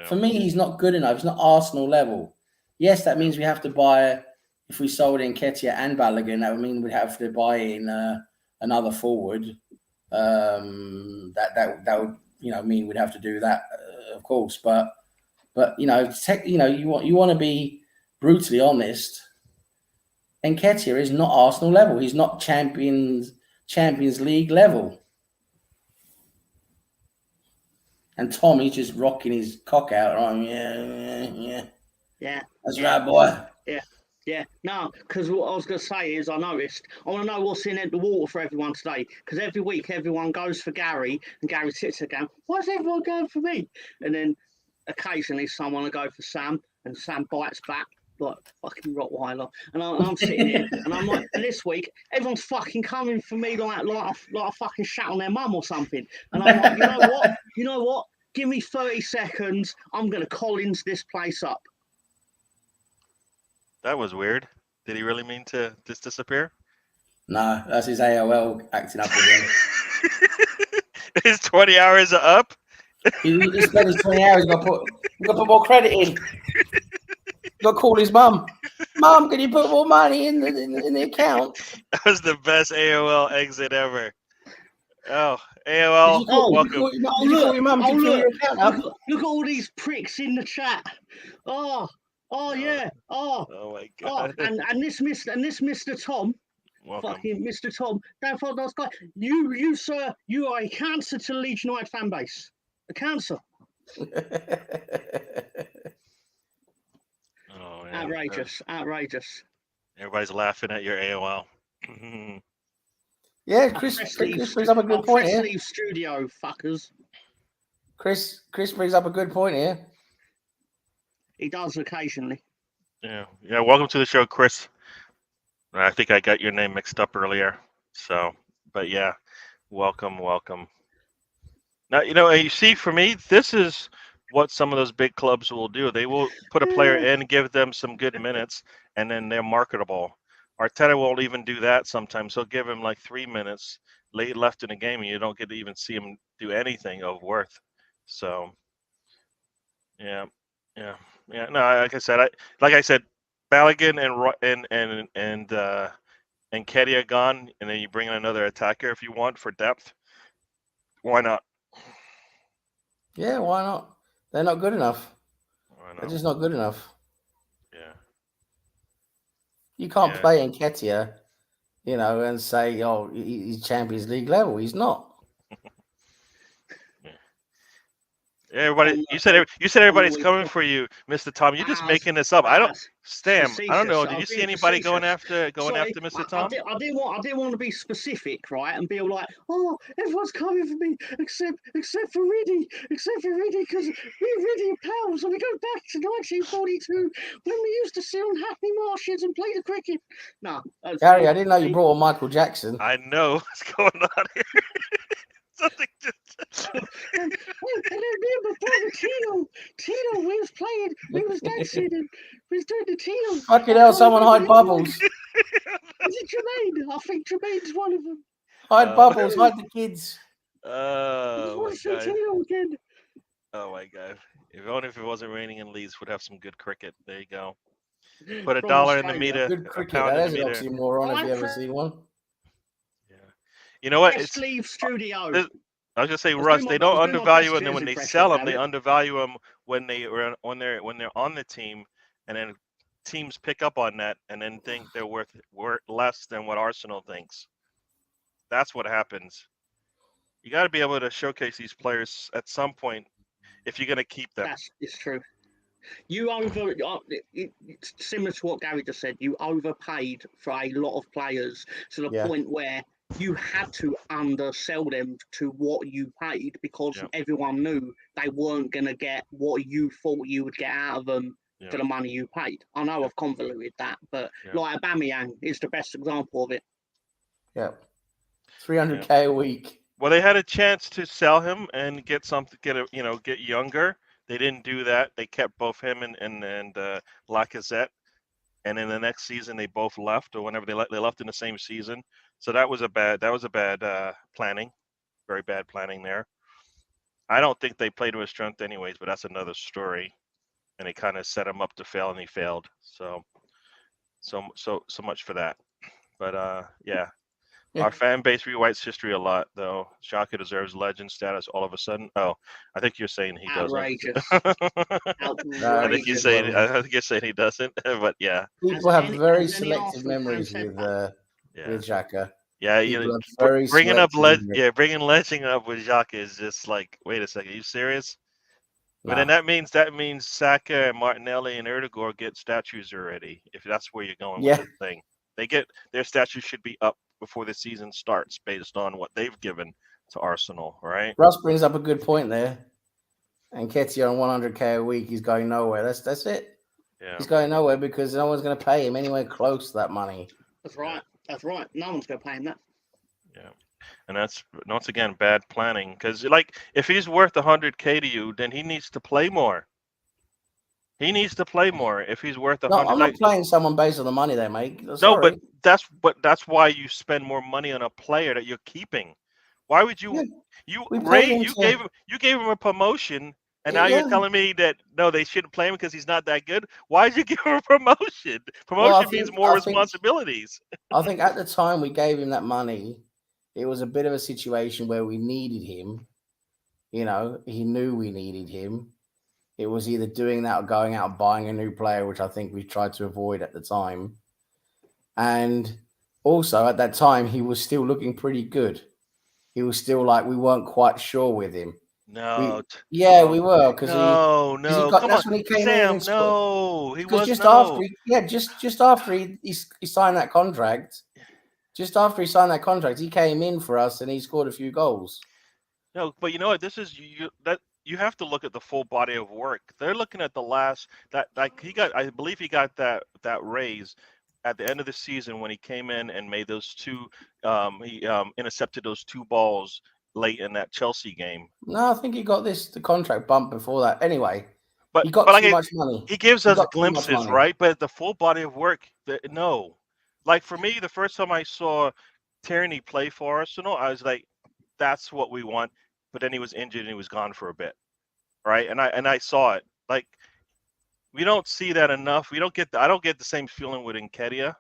For me, he's not good enough. He's not Arsenal level. Yes, that means we have to buy. If we sold Nketiah and Balogun, that would mean we'd have to buy in another forward. That would mean we'd have to do that, of course. But you want to be brutally honest. Nketiah is not Arsenal level. He's not Champions League level. And Tom, he's just rocking his cock out. Yeah. That's right, boy. Yeah. No, because what I was going to say is I want to know what's in the water for everyone today. Because every week everyone goes for Gary, and Gary sits there going, why's everyone going for me? And then occasionally someone will go for Sam, and Sam bites back like fucking Rottweiler, and I'm sitting here, and I'm like, and this week everyone's fucking coming for me like I fucking shat on their mum or something, and I'm like, you know what? Give me 30 seconds. I'm gonna Collins this place up. That was weird. Did he really mean to just disappear? No, that's his AOL acting up again. His 20 hours are up. He spent his 20 hours. Got to put more credit in. Got to call his mum. Mum, can you put more money in the account? That was the best AOL exit ever. Oh, AOL, welcome. Look at all these pricks in the chat. Oh yeah. Oh my God. And this Mr. Tom. Welcome. Fucking Mr. Tom. That guy. You sir, you are a cancer to the Leeds United fan base. A cancer. Oh, yeah. Outrageous. Everybody's laughing at your AOL. Yeah, Chris brings up a good point here. Sleeve studio, fuckers. Chris brings up a good point here. He does occasionally. Yeah. Welcome to the show, Chris. I think I got your name mixed up earlier. So, but yeah, welcome. Now, you see, for me, this is what some of those big clubs will do. They will put a player in, give them some good minutes, and then they're marketable. Arteta won't even do that sometimes. He'll give him like 3 minutes late left in the game, and you don't get to even see him do anything of worth. So, yeah. No, like I said, Balogun and Kedia gone, and then you bring in another attacker if you want for depth. Why not? Yeah, why not? They're not good enough. They're just not good enough. Yeah. You can't play Nketiah, and say, "Oh, he's Champions League level." He's not. Everybody, you said everybody's coming for you, Mr. Tom. You're just making this up. I don't know. Did you see anybody going after Mr. Tom? I didn't want to be specific, right, and be all like, "Oh, everyone's coming for me, except for Riddy, because we're Riddy pals, and we go back to 1942 when we used to sit on Hackney Marshes and play the cricket." No, Gary, I didn't know you brought on Michael Jackson. I know what's going on here. Something just. And then me and my brother Tino, we was dancing and we was doing the Tino. Fucking hell, someone hide Bubbles. Is it Jermaine? I think Jermaine's one of them. Hide Bubbles, hide the kids. Oh my God. Tino again. Oh my God. If only if it wasn't raining in Leeds, would have some good cricket. There you go. Put $1 in the meter. Good cricket. That is an oxymoron if you ever see one. Yeah. You know what? It's Sleeve Studio. I was gonna say, Russ, they don't undervalue, and then when they sell them, they undervalue them when they're on the team, and then teams pick up on that and then think they're worth less than what Arsenal thinks. That's what happens. You got to be able to showcase these players at some point if you're gonna keep them. It's true. It's similar to what Gary just said. You overpaid for a lot of players to the point where you had to undersell them to what you paid because everyone knew they weren't going to get what you thought you would get out of them for the money you paid. I know I've convoluted that, but like Aubameyang is the best example of it. Yeah, 300K a week. Well, they had a chance to sell him and get younger. They didn't do that. They kept both him and Lacazette. And in the next season, they both left, or whenever they left in the same season. So that was a bad planning, very bad planning there. I don't think they played to his strength anyways, but that's another story. And they kind of set him up to fail, and he failed. So much for that. But our fan base rewrites history a lot, though. Xhaka deserves legend status all of a sudden. Oh, I think you're saying he doesn't. Outrageous. I think you're saying he doesn't. But yeah, people have very selective memories with Xhaka. Yeah, bringing legend up with Xhaka is just like, wait a second, are you serious? But then that means Saka and Martinelli and Erdegaard get statues already. If that's where you're going with the thing, their statues should be up before the season starts, based on what they've given to Arsenal, right? Russ brings up a good point there. And Nketiah on 100K a week, he's going nowhere. That's it. Yeah. He's going nowhere because no one's going to pay him anywhere close to that money. That's right. That's right. No one's going to pay him that. Yeah. And that's once again bad planning, because like if he's worth 100K to you, then he needs to play more. He needs to play more if he's worth No, 100. I'm not playing someone based on the money they make. No, Sorry. but that's why you spend more money on a player that you're keeping. Why would Yeah, you we paid him you gave him a promotion, and now you're Yeah. telling me that no, they shouldn't play him because he's not that good? Why did you give him a promotion? Well, Promotion means more responsibilities. I think at the time we gave him that money, it was a bit of a situation where we needed him. You know, he knew we needed him. It was either doing that or going out and buying a new player, which I think we tried to avoid at the time. And also at that time, he was still looking pretty good. He was still like we weren't quite sure with him. No, We no, were because he got. come on, That's when he came in Sam. and scored. No, he Because was just no. after, just after he signed that contract, he came in for us and he scored a few goals. No, but you know what? This is that you have to look at the full body of work. They're looking at the last that like he got. I believe he got that raise at the end of the season when he came in and made those two. He intercepted those two balls late in that Chelsea game. No, I think he got the contract bump before that. Anyway, But he got like too much money. he gives He us got too much glimpses, money. right? But the full body of work, no. Like for me, the first time I saw Tierney play for Arsenal, I was like, "That's what we want." But then he was injured and he was gone for a bit, right? And I saw it. Like we don't see that enough. We don't get. I don't get the same feeling with Nketiah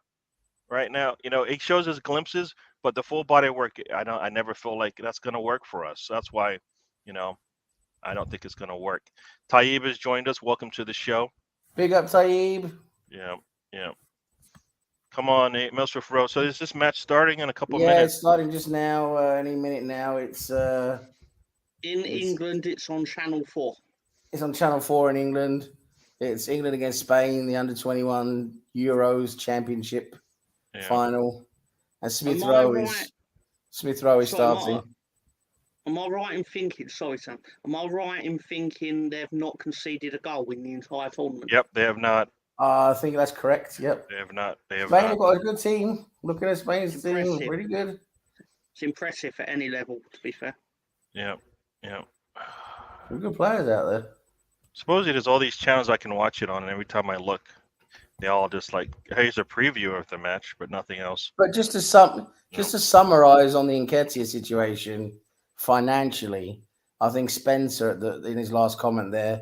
right now. You know, it shows us glimpses, but the full body of work, I never feel like that's going to work for us. That's why, you know, I don't think it's going to work. Taib has joined us. Welcome to the show. Big up, Taib. Yeah, yeah. Come on, Nate Milsworth Road. So is this match starting in a couple Yeah, minutes? it's starting just now. Any minute now. It's England. It's on Channel 4. It's on Channel 4 in England. It's England against Spain, the under-21 Euros Championship final. And Smith Rowe is starting. Am I right in thinking? Sorry, Sam. Am I right in thinking they've not conceded a goal in the entire tournament? Yep, they have not. I think that's correct. Yep. They have not. Spain have got a good team. Looking at Spain's team, impressive. pretty good. It's impressive at any level, to be fair. Yeah, yeah. Some good players out there. Supposedly there's all these channels I can watch it on, and every time I look, they all just like, here's a preview of the match, but nothing else. But just to summarize on the Nketiah situation financially, I think Spencer in his last comment there,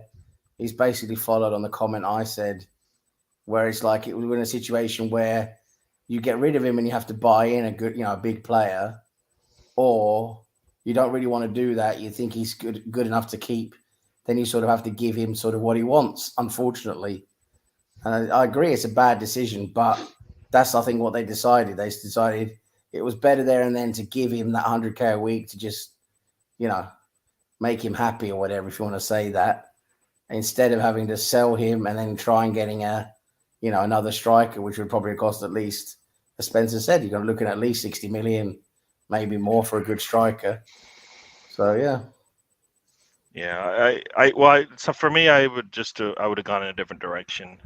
he's basically followed on the comment I said, where it's like we're in a situation where you get rid of him and you have to buy in a big player, or you don't really want to do that. You think he's good enough to keep, then you sort of have to give him sort of what he wants, unfortunately. And I agree it's a bad decision, but that's, I think, what they decided. They decided it was better there and then to give him that 100K a week to just, make him happy or whatever, if you want to say that, instead of having to sell him and then try and getting another striker, which would probably cost at least, as Spencer said, you're looking at least 60 million, maybe more for a good striker. So, yeah. Yeah, so for me, I would have gone in a different direction,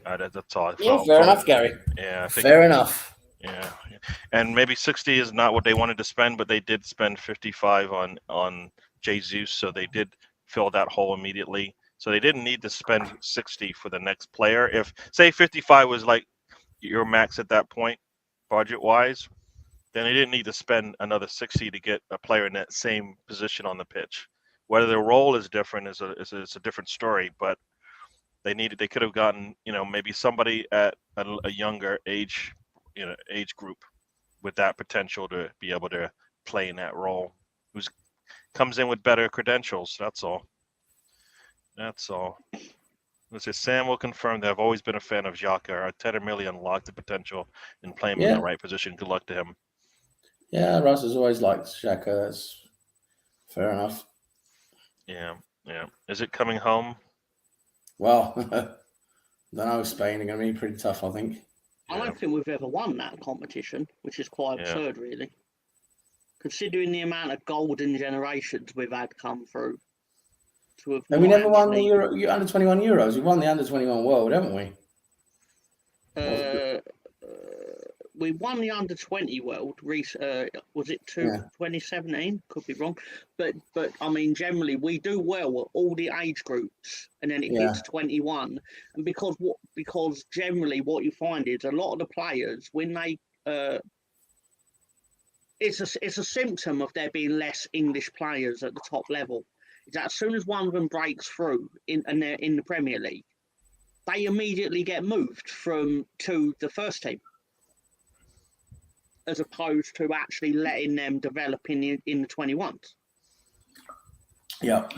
That's all. Yeah, fair enough, Gary. Yeah, fair enough. Yeah, and maybe 60 is not what they wanted to spend, but they did spend 55 on Jesus, so they did fill that hole immediately. So they didn't need to spend 60 for the next player. If say 55 was like your max at that point, budget-wise, then they didn't need to spend another 60 to get a player in that same position on the pitch. Whether their role is different is a different story, but they could have gotten, maybe somebody at a younger age group with that potential to be able to play in that role, who comes in with better credentials. That's all. Let's say Sam will confirm that I've always been a fan of Xhaka. Our 10 million unlocked the potential in playing in the right position. Good luck to him. Yeah, Russ has always liked Xhaka. That's fair enough. Yeah. Is it coming home? Well, I don't know. Spain are going to be pretty tough, I think. I don't think we've ever won that competition, which is quite absurd, really. Considering the amount of golden generations we've had come through. to have. And we never won the actually, under 21 Euros. We won the under 21 World, haven't we? We won the under 20 World. Was it 2017? Could be wrong, but I mean, generally we do well at all the age groups, and then it gets 21. And because generally what you find is a lot of the players when they it's a symptom of there being less English players at the top level. Is that as soon as one of them breaks through and they're in the Premier League, they immediately get moved to the first team, as opposed to actually letting them develop in the 21s. Yeah.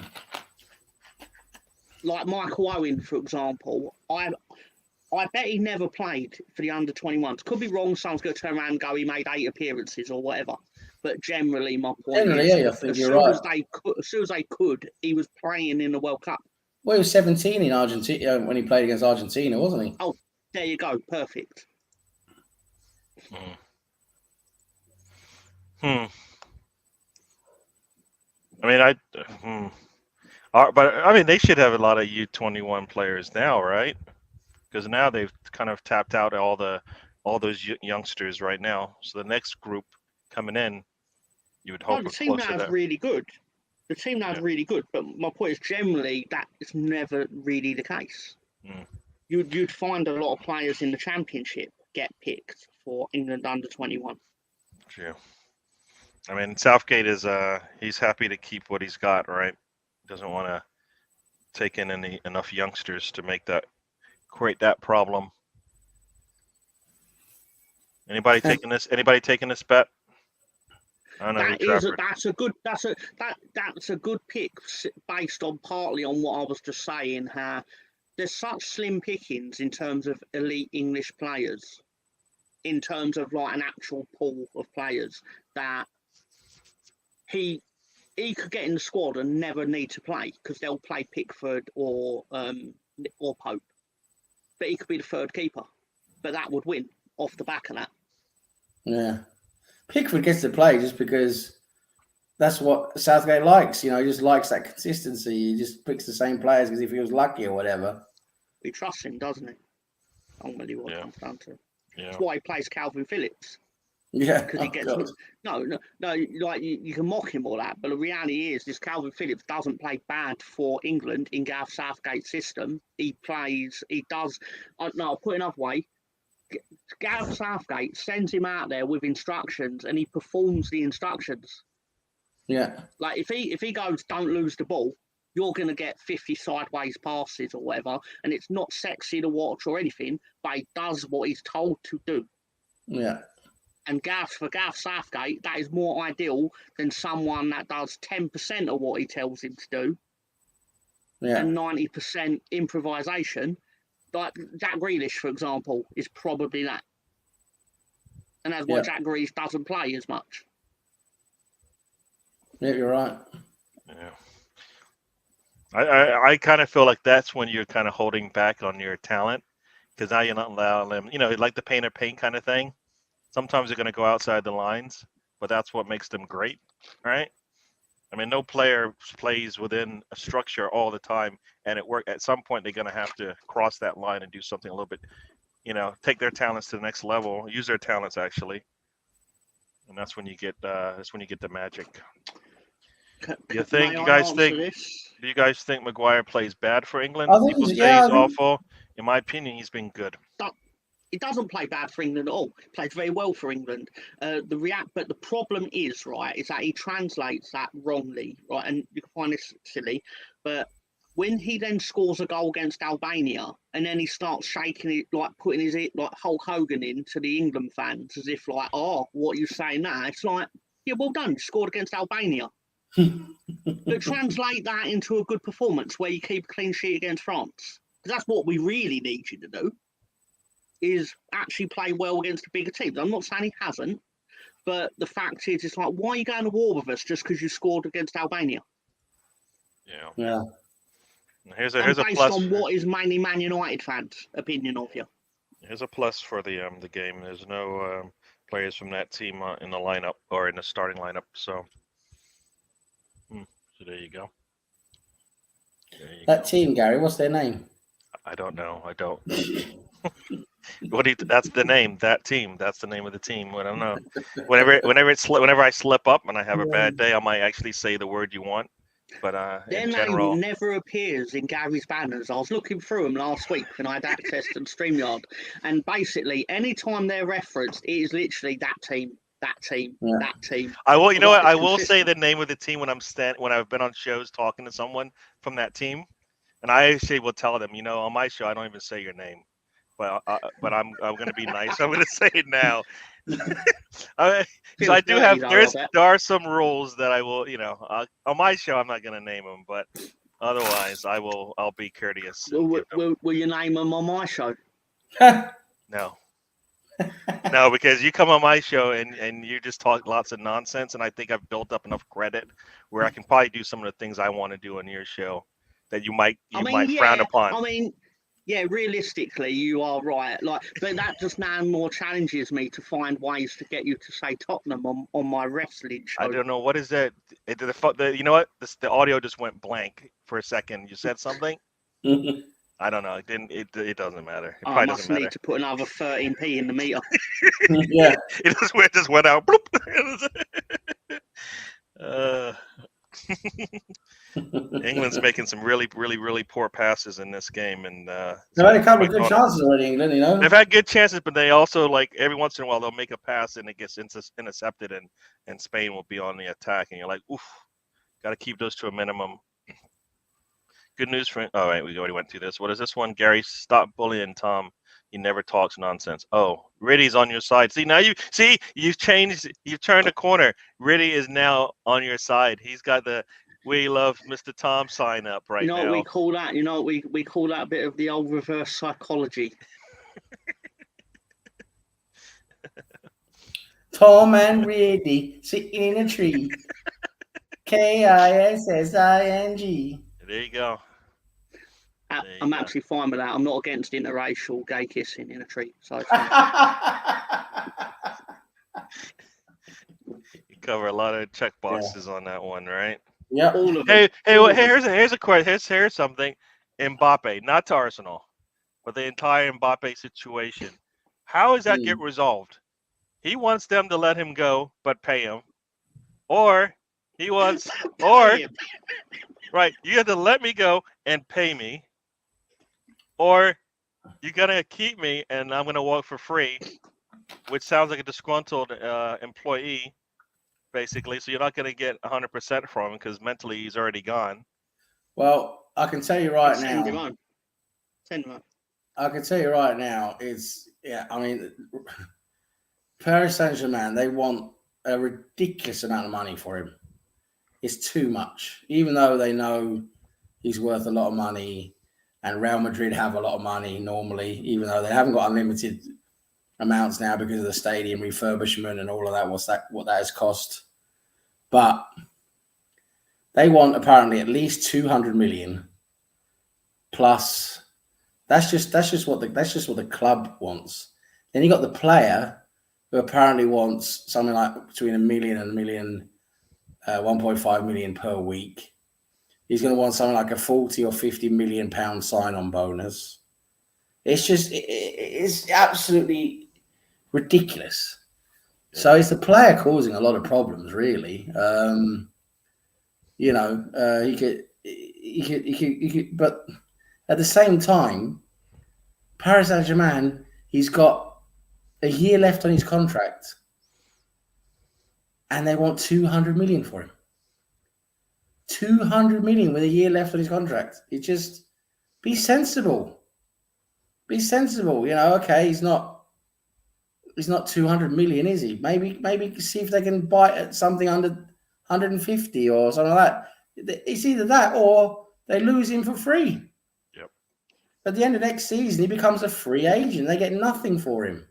Like Michael Owen, for example, I bet he never played for the under 21s. Could be wrong. Someone's going to turn around and go, he made 8 appearances or whatever. But generally, my point is, I think you're right. As soon as they could, he was playing in the World Cup. Well, he was 17 in Argentina when he played against Argentina, wasn't he? Oh, there you go. Perfect. I mean, but I mean, they should have a lot of U21 players now, right? Because now they've kind of tapped out all those youngsters right now. So the next group coming in, you would hope. The team now is really good. The team now is really good, but my point is generally that is never really the case. You'd find a lot of players in the Championship get picked for England under 21. True. I mean, Southgate is he's happy to keep what he's got, right? Doesn't want to take in enough youngsters to create that problem. Anybody taking this? Anybody taking this bet? I don't know. That's a good pick based on partly on what I was just saying. How there's such slim pickings in terms of elite English players, in terms of like an actual pool of players that he could get in the squad and never need to play because they'll play Pickford or Pope, but he could be the third keeper, but that would win off the back of that. Yeah, Pickford gets to play just because that's what Southgate likes. You know, he just likes that consistency. He just picks the same players because he feels lucky or whatever. He trusts him, doesn't he? Ultimately, what it comes down to. Yeah. That's why he plays Calvin Phillips. Yeah, because he gets no. Like you can mock him all that, but the reality is this Calvin Phillips doesn't play bad for England in Gareth Southgate's system. I'll put it another way. Gareth Southgate sends him out there with instructions, and he performs the instructions. Yeah. Like if he goes, don't lose the ball, you're going to get 50 sideways passes or whatever, and it's not sexy to watch or anything, but he does what he's told to do. Yeah. And for Gareth Southgate, that is more ideal than someone that does 10% of what he tells him to do, and 90% improvisation. Like Jack Grealish, for example, is probably that. And that's why Jack Grealish doesn't play as much. Yeah, you're right. Yeah. I kind of feel like that's when you're kind of holding back on your talent, because now you're not allowing them, like the paint kind of thing. Sometimes they're going to go outside the lines, but that's what makes them great, right? I mean, no player plays within a structure all the time, and at some point they're going to have to cross that line and do something a little bit, take their talents to the next level, use their talents actually, and that's when you get the magic. Do you guys think Maguire plays bad for England? People say he's awful. In my opinion, he's been good. He doesn't play bad for England at all. He plays very well for England. But the problem is that he translates that wrongly, right? And you can find this silly, but when he then scores a goal against Albania, and then he starts shaking it, like putting his like Hulk Hogan into the England fans, as if like, oh, what are you saying now? It's like, yeah, well done, you scored against Albania. But translate that into a good performance where you keep a clean sheet against France, because that's what we really need you to do. Is actually play well against the bigger teams. I'm not saying he hasn't, but the fact is, it's like, why are you going to war with us just because you scored against Albania? Yeah. Here's a plus. Based on what is mainly Man United fans' opinion of you. Here's a plus for the game. There's no players from that team in the lineup or in the starting lineup. So there you go. That team, Gary, what's their name? I don't know. I don't. That's the name. That team. That's the name of the team. I don't know. Whenever I slip up and I have a bad day, I might actually say the word you want. But their in name general, never appears in Gary's banners. I was looking through them last week when I had access to the StreamYard, and basically, anytime they're referenced, it is literally that team, that team, that team. I will. You know what? I will consistent. say the name of the team when when I've been on shows talking to someone from that team, and I actually will tell them. On my show, I don't even say your name. But I'm going to be nice. I'm going to say it now. Because I do have there are some rules that I will on my show I'm not going to name them, but otherwise I'll be courteous. Will you name them on my show? No. No, because you come on my show and you just talk lots of nonsense, and I think I've built up enough credit where I can probably do some of the things I want to do on your show that you might frown upon. I mean, yeah, realistically, you are right. But that just now more challenges me to find ways to get you to say Tottenham on my wrestling show. I don't know what is that. You know what? The audio just went blank for a second. You said something. I don't know. It didn't. It doesn't matter. It probably doesn't matter. Need to put another 13p in the meter. Yeah. It just went out. England's making some really, really, really poor passes in this game, and they've had a couple of good chances already. England, they've had good chances, but they also every once in a while they'll make a pass and it gets intercepted, and Spain will be on the attack, and you're like, oof, got to keep those to a minimum. Good news for. Oh, right, we already went through this. What is this one? Gary, stop bullying Tom. He never talks nonsense. Oh, Riddy's on your side. See, now you've changed. You've turned a corner. Riddy is now on your side. He's got the "We love Mr. Tom" sign up right now. What we call that? We call that a bit of the old reverse psychology. Tom and Riddy sitting in a tree. KISSING. There you go. I'm actually fine with that. I'm not against interracial gay kissing in a tree. So you cover a lot of check boxes on that one, right? Yeah. All of them. Hey, well, here's a question. Here's something. Mbappe, not to Arsenal, but the entire Mbappe situation. How does that get resolved? He wants them to let him go, but pay him, or he wants, right? You have to let me go and pay me, or you're gonna keep me and I'm gonna work for free, which sounds like a disgruntled employee, basically. So you're not gonna get 100% from him because mentally he's already gone. Well, I can tell you right now. Send him on. I can tell you right now. I mean, Paris Saint-Germain, they want a ridiculous amount of money for him. It's too much, even though they know he's worth a lot of money, and Real Madrid have a lot of money normally, even though they haven't got unlimited amounts now because of the stadium refurbishment and all of that. What that has cost? But they want apparently at least 200 million plus. That's just what the club wants. Then you got the player who apparently wants something like between $1 million and 1.5 million per week. He's going to want something like a 40 or 50 million pound sign-on bonus. It's just, it's absolutely ridiculous. So it's the player causing a lot of problems, really. He could, but at the same time, Paris Saint-Germain, he's got a year left on his contract, and they want 200 million for him. 200 million with a year left on his contract. It just be sensible. Be sensible. Okay, he's not 200 million, is he? Maybe see if they can buy at something under 150 or something like that. It's either that or they lose him for free. Yep. At the end of next season, he becomes a free agent. They get nothing for him.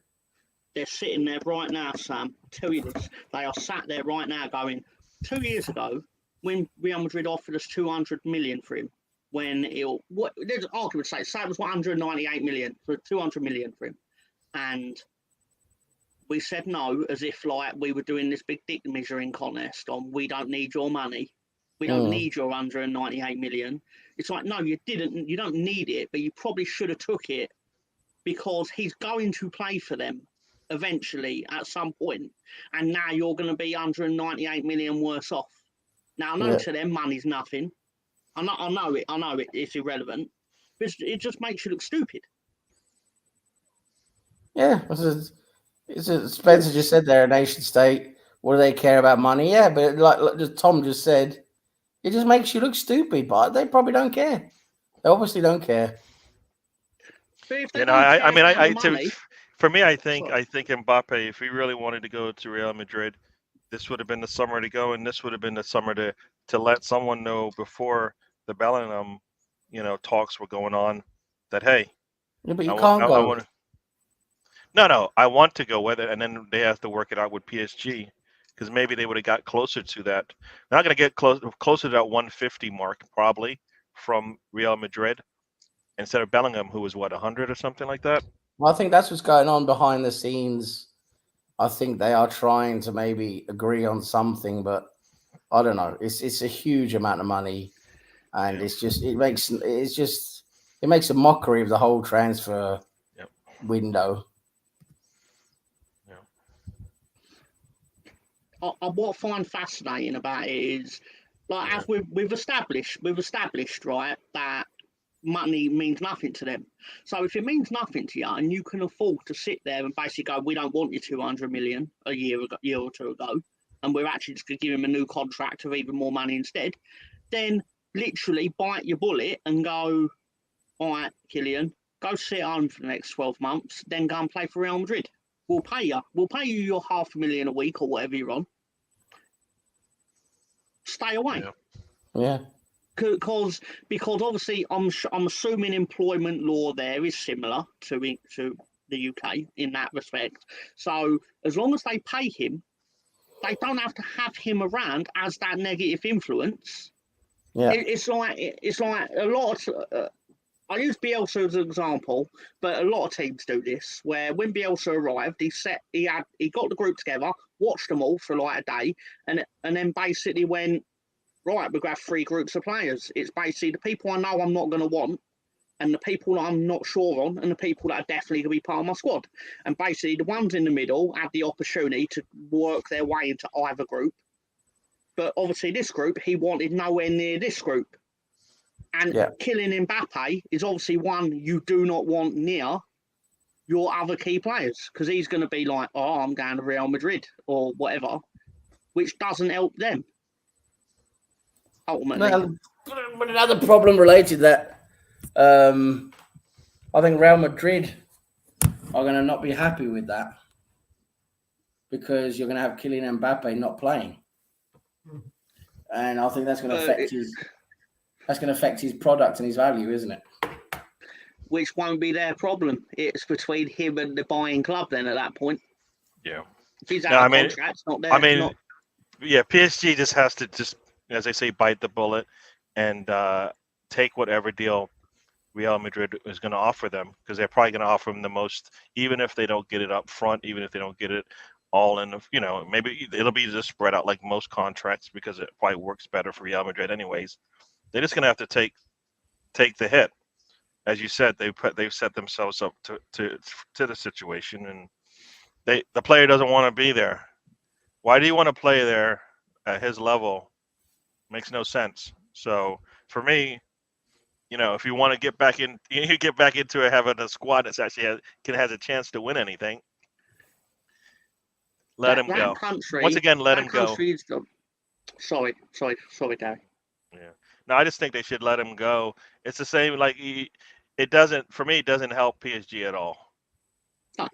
They're sitting there right now, Sam. I'll tell you this. They are sat there right now going, 2 years ago, when Real Madrid offered us 200 million for him, there's an argument say it was 198 million for 200 million for him, and we said no, as if we were doing this big dick measuring contest on we don't need your money, we don't need your 198 million. It's like, no, you didn't. You don't need it, but you probably should have took it because he's going to play for them eventually at some point, and now you're going to be 198 million worse off. Now I know to them money's nothing. I know it. It's irrelevant, but it just makes you look stupid. Yeah, Spencer just said they're a nation state. What do they care about money? Yeah, but like Tom just said, it just makes you look stupid. But they probably don't care. They obviously don't care. But if they You know, don't care I mean, about the money, for me, I think Mbappe, if he really wanted to go to Real Madrid, this would have been the summer to go, and this would have been the summer to let someone know before the Bellingham, talks were going on, that hey, Yeah, but you I can't go. want to. No, I want to go with it, and then they have to work it out with PSG, because maybe they would have got closer to that. They're not going to get closer to that 150 mark probably from Real Madrid, instead of Bellingham, who was what, 100 or something like that. Well, I think that's what's going on behind the scenes. I think they are trying to maybe agree on something, but I don't know. It's a huge amount of money, and it makes a mockery of the whole transfer window. What I find fascinating about it is, like, as we've established, right, that money means nothing to them. So if it means nothing to you, and you can afford to sit there and basically go, we don't want you 200 million a year or two ago, and we're actually just going to give him a new contract of even more money instead, then literally bite your bullet and go, all right, Kylian, go sit home for the next 12 months, then go and play for Real Madrid. We'll pay you. We'll pay you your $500,000 a week or whatever you're on. Stay away. Yeah. Because obviously I'm assuming employment law there is similar to the UK in that respect. So as long as they pay him, they don't have to have him around as that negative influence. Yeah. It's like a lot of. I use Bielsa as an example, but a lot of teams do this. Where when Bielsa arrived, he got the group together, watched them all for like a day, and then basically went, right, we've got 3 groups of players. It's basically the people I know I'm not going to want, and the people that I'm not sure on, and the people that are definitely going to be part of my squad. And basically the ones in the middle had the opportunity to work their way into either group. But obviously this group, he wanted nowhere near this group. And Kylian Mbappe is obviously one you do not want near your other key players, because he's going to be like, oh, I'm going to Real Madrid or whatever, which doesn't help them. Ultimately. But another problem related to that, I think Real Madrid are going to not be happy with that, because you're going to have Kylian Mbappe not playing, and I think that's going to affect his product and his value, isn't it? Which won't be their problem. It's between him and the buying club then at that point. Yeah. If he's out of contract, it's not there. PSG just has to as they say, bite the bullet and take whatever deal Real Madrid is going to offer them, because they're probably going to offer them the most, even if they don't get it up front, even if they don't get it all in, maybe it'll be just spread out like most contracts, because it probably works better for Real Madrid anyways. They're just going to have to take the hit. As you said, they've set themselves up to the situation, and the player doesn't want to be there. Why do you want to play there at his level? Makes no sense. So for me, if you want to get back in, you get back into having a squad that's actually has a chance to win anything. Let him go. Once again, let him go. Sorry, Gary. Yeah. No, I just think they should let him go. It's the same. Like it doesn't help PSG at all. No.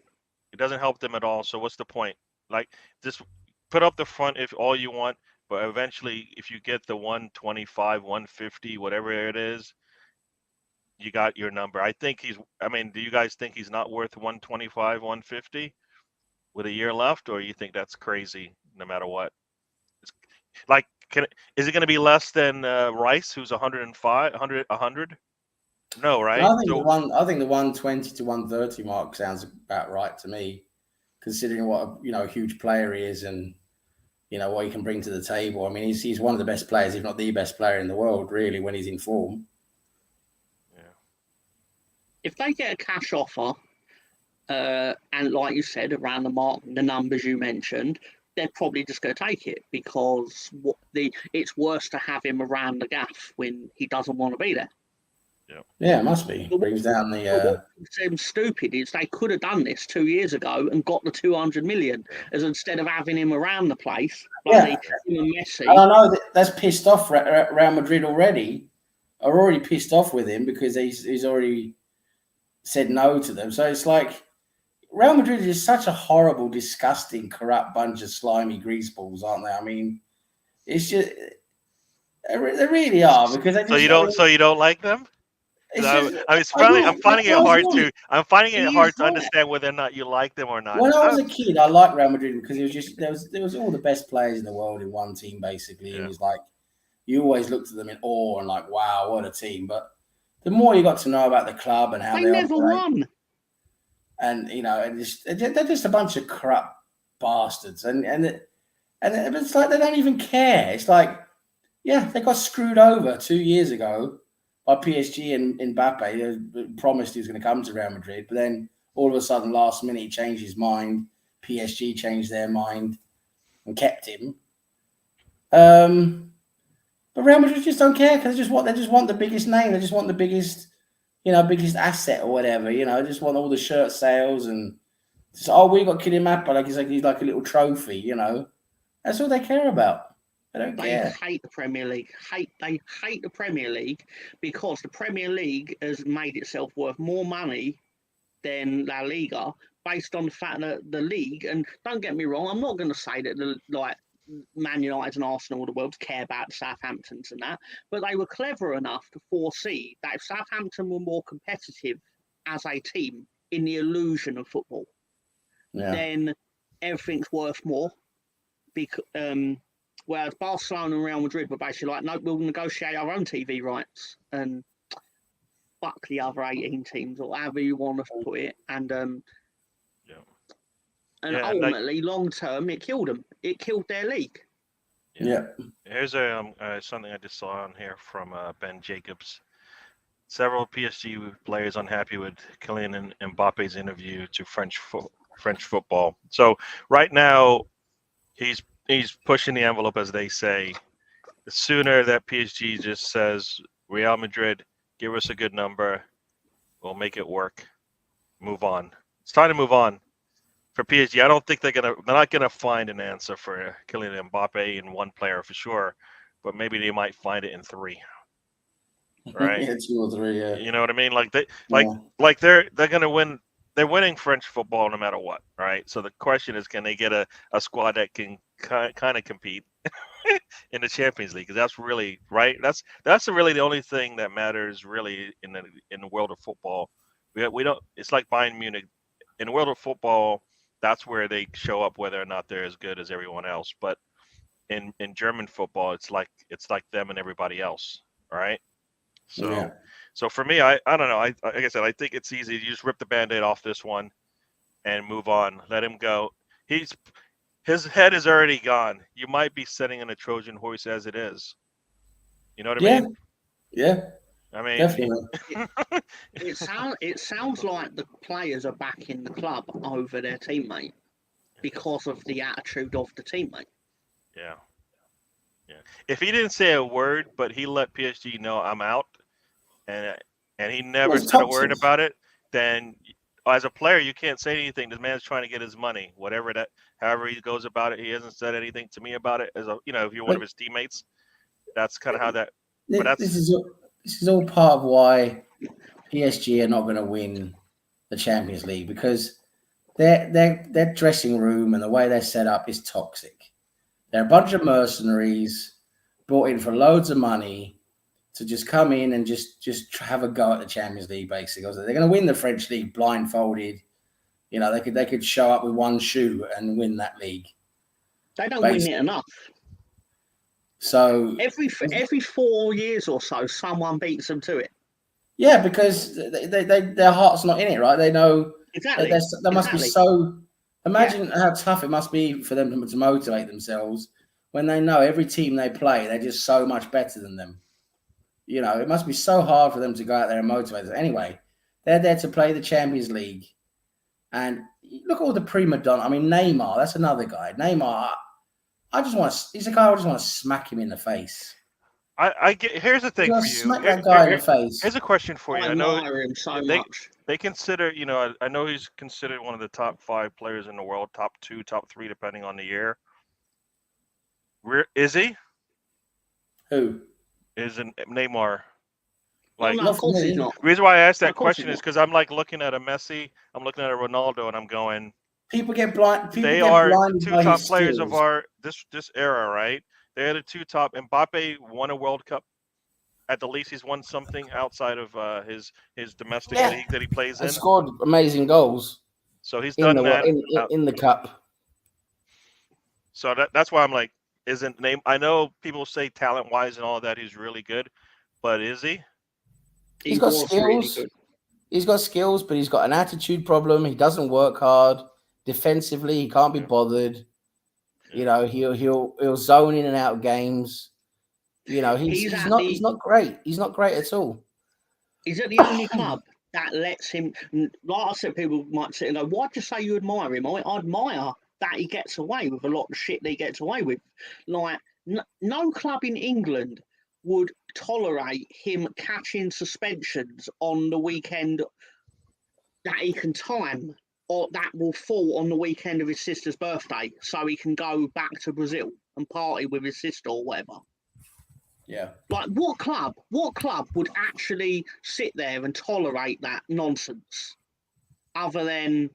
It doesn't help them at all. So what's the point? Like, just put up the front if all you want. But eventually, if you get the 125, 150, whatever it is, you got your number. Do you guys think he's not worth 125, 150 with a year left, or you think that's crazy no matter what? Is it going to be less than Rice, who's 105, 100? No, right? I think the 120 to 130 mark sounds about right to me, considering what a huge player he is and what he can bring to the table. I mean, he's one of the best players, if not the best player in the world, really, when he's in form. if they get a cash offer, and like you said, around the numbers you mentioned, they're probably just going to take it because it's worse to have him around the gaff when he doesn't want to be there. Yeah, it must be. Brings down the. What seems stupid is they could have done this 2 years ago and got the 200 million, as instead of having him around the place. Yeah, him and Messi. And I know that's pissed off Real Madrid already. Are already pissed off with him because he's already said no to them. So it's like Real Madrid is such a horrible, disgusting, corrupt bunch of slimy greaseballs, aren't they? I mean, it's just they really are because they just, so you don't like them? I'm finding it hard to understand whether or not you like them or not. When I was a kid, I liked Real Madrid because it was just there was all the best players in the world in one team basically. And it was like you always looked at them in awe and like, wow, what a team. But the more you got to know about the club and how they never won, and you know, they're just a bunch of corrupt bastards, and it's like they don't even care. It's like, yeah, they got screwed over 2 years ago by PSG and Mbappe. They promised he was going to come to Real Madrid, but then all of a sudden, last minute, he changed his mind. PSG changed their mind and kept him. But Real Madrid just don't care because they just want the biggest name. They just want the biggest asset or whatever. They just want all the shirt sales and just, we got Kylian Mbappe, like he's like a little trophy. That's all they care about. They hate the Premier League. They hate the Premier League because the Premier League has made itself worth more money than La Liga based on the fact that the league. And don't get me wrong, I'm not going to say that Man United and Arsenal of the world care about the Southamptons and that, but they were clever enough to foresee that if Southampton were more competitive as a team in the illusion of football, then everything's worth more. Whereas Barcelona and Real Madrid were basically like, no, we'll negotiate our own TV rights and fuck the other 18 teams or however you want to put it. And ultimately, long term, it killed them. It killed their league. Yeah. Here's something I just saw on here from Ben Jacobs. Several PSG players unhappy with Kylian Mbappe's interview to French football. So right now, he's pushing the envelope, as they say. The sooner that PSG just says, Real Madrid, give us a good number, we'll make it work. Move on. It's time to move on. For PSG, I don't think they're not gonna find an answer for Kylian Mbappe in one player for sure, but maybe they might find it in three. Right? 2 or 3, yeah. You know what I mean? Like they're gonna win. They're winning French football no matter what, right? So the question is, can they get a squad that can kind of compete in the Champions League? Because that's really right. That's really the only thing that matters really in the world of football. We don't. It's like Bayern Munich. In the world of football, that's where they show up, whether or not they're as good as everyone else. But in German football, it's like them and everybody else, right? So for me, I don't know. Like I said, I think it's easy. You just rip the Band-Aid off this one and move on. Let him go. His head is already gone. You might be sitting in a Trojan horse as it is. You know what I mean? Yeah. I mean, definitely. It sounds like the players are backing the club over their teammate because of the attitude of the teammate. Yeah. If he didn't say a word, but he let PSG know I'm out, and he never said a word about it, then as a player you can't say anything. This man's trying to get his money, however he goes about it. He hasn't said anything to me about it. If you're one of his teammates, that's kind of how that. But this is all part of why PSG are not going to win the Champions League because their dressing room and the way they're set up is toxic. They're a bunch of mercenaries brought in for loads of money to just come in and just have a go at the Champions League, basically. They're going to win the French league blindfolded. They could show up with one shoe and win that league. They don't win it enough. So every 4 years or so, someone beats them to it. Yeah, because their heart's not in it, right? They know exactly. They must be so. Imagine how tough it must be for them to motivate themselves when they know every team they play, they're just so much better than them. It must be so hard for them to go out there and motivate them. Anyway, They're there to play the Champions League. And look at all the prima donna. I mean, Neymar, that's another guy. Neymar, he's a guy I just want to smack him in the face. I get. Here's the thing for you. Smack that guy in the face. Here's a question for you. I admire him so much. They consider, I know he's considered one of the top 5 players in the world, top 2, top 3, depending on the year. Is he? Who? Isn't Neymar? Like, no, of course he's not. The reason why I asked that question is because I'm like looking at a Messi, I'm looking at a Ronaldo, and I'm going. People get blind. They are 2 top players of this era, right? They're the 2 top. Mbappe won a World Cup. At the least, he's won something outside of his domestic league that he plays in. He scored amazing goals. So he's done that in the cup. So that's why I'm like, isn't name? I know people say talent-wise and all of that, he's really good, but is he? He's got skills. Really, he's got skills, but he's got an attitude problem. He doesn't work hard defensively. He can't be bothered. He'll zone in and out of games. He's not great. He's not great at all. He's at the only club that lets him. Like I said, people might sit and go, "Why'd you say you admire him?" I admire that he gets away with a lot of shit that he gets away with. Like no club in England would tolerate him catching suspensions on the weekend that he can time, or that will fall on the weekend of his sister's birthday, so he can go back to Brazil and party with his sister or whatever. Yeah. Like what club would actually sit there and tolerate that nonsense other than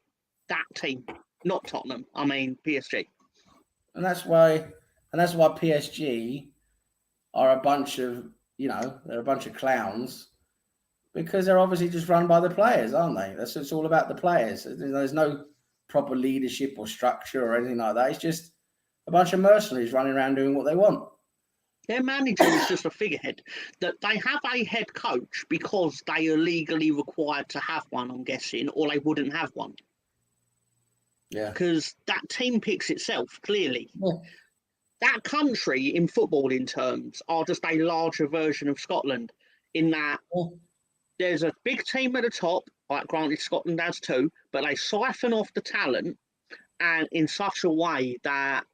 that team? Not Tottenham. I mean PSG. And that's why PSG are a bunch of, they're a bunch of clowns, because they're obviously just run by the players, aren't they? It's all about the players. There's no proper leadership or structure or anything like that. It's just a bunch of mercenaries running around doing what they want. Their manager is just a figurehead. That they have a head coach because they are legally required to have one, I'm guessing, or they wouldn't have one. Yeah. Because that team picks itself, clearly. Yeah. That country, in footballing terms, are just a larger version of Scotland, in that there's a big team at the top, like granted Scotland has too, but they siphon off the talent and in such a way that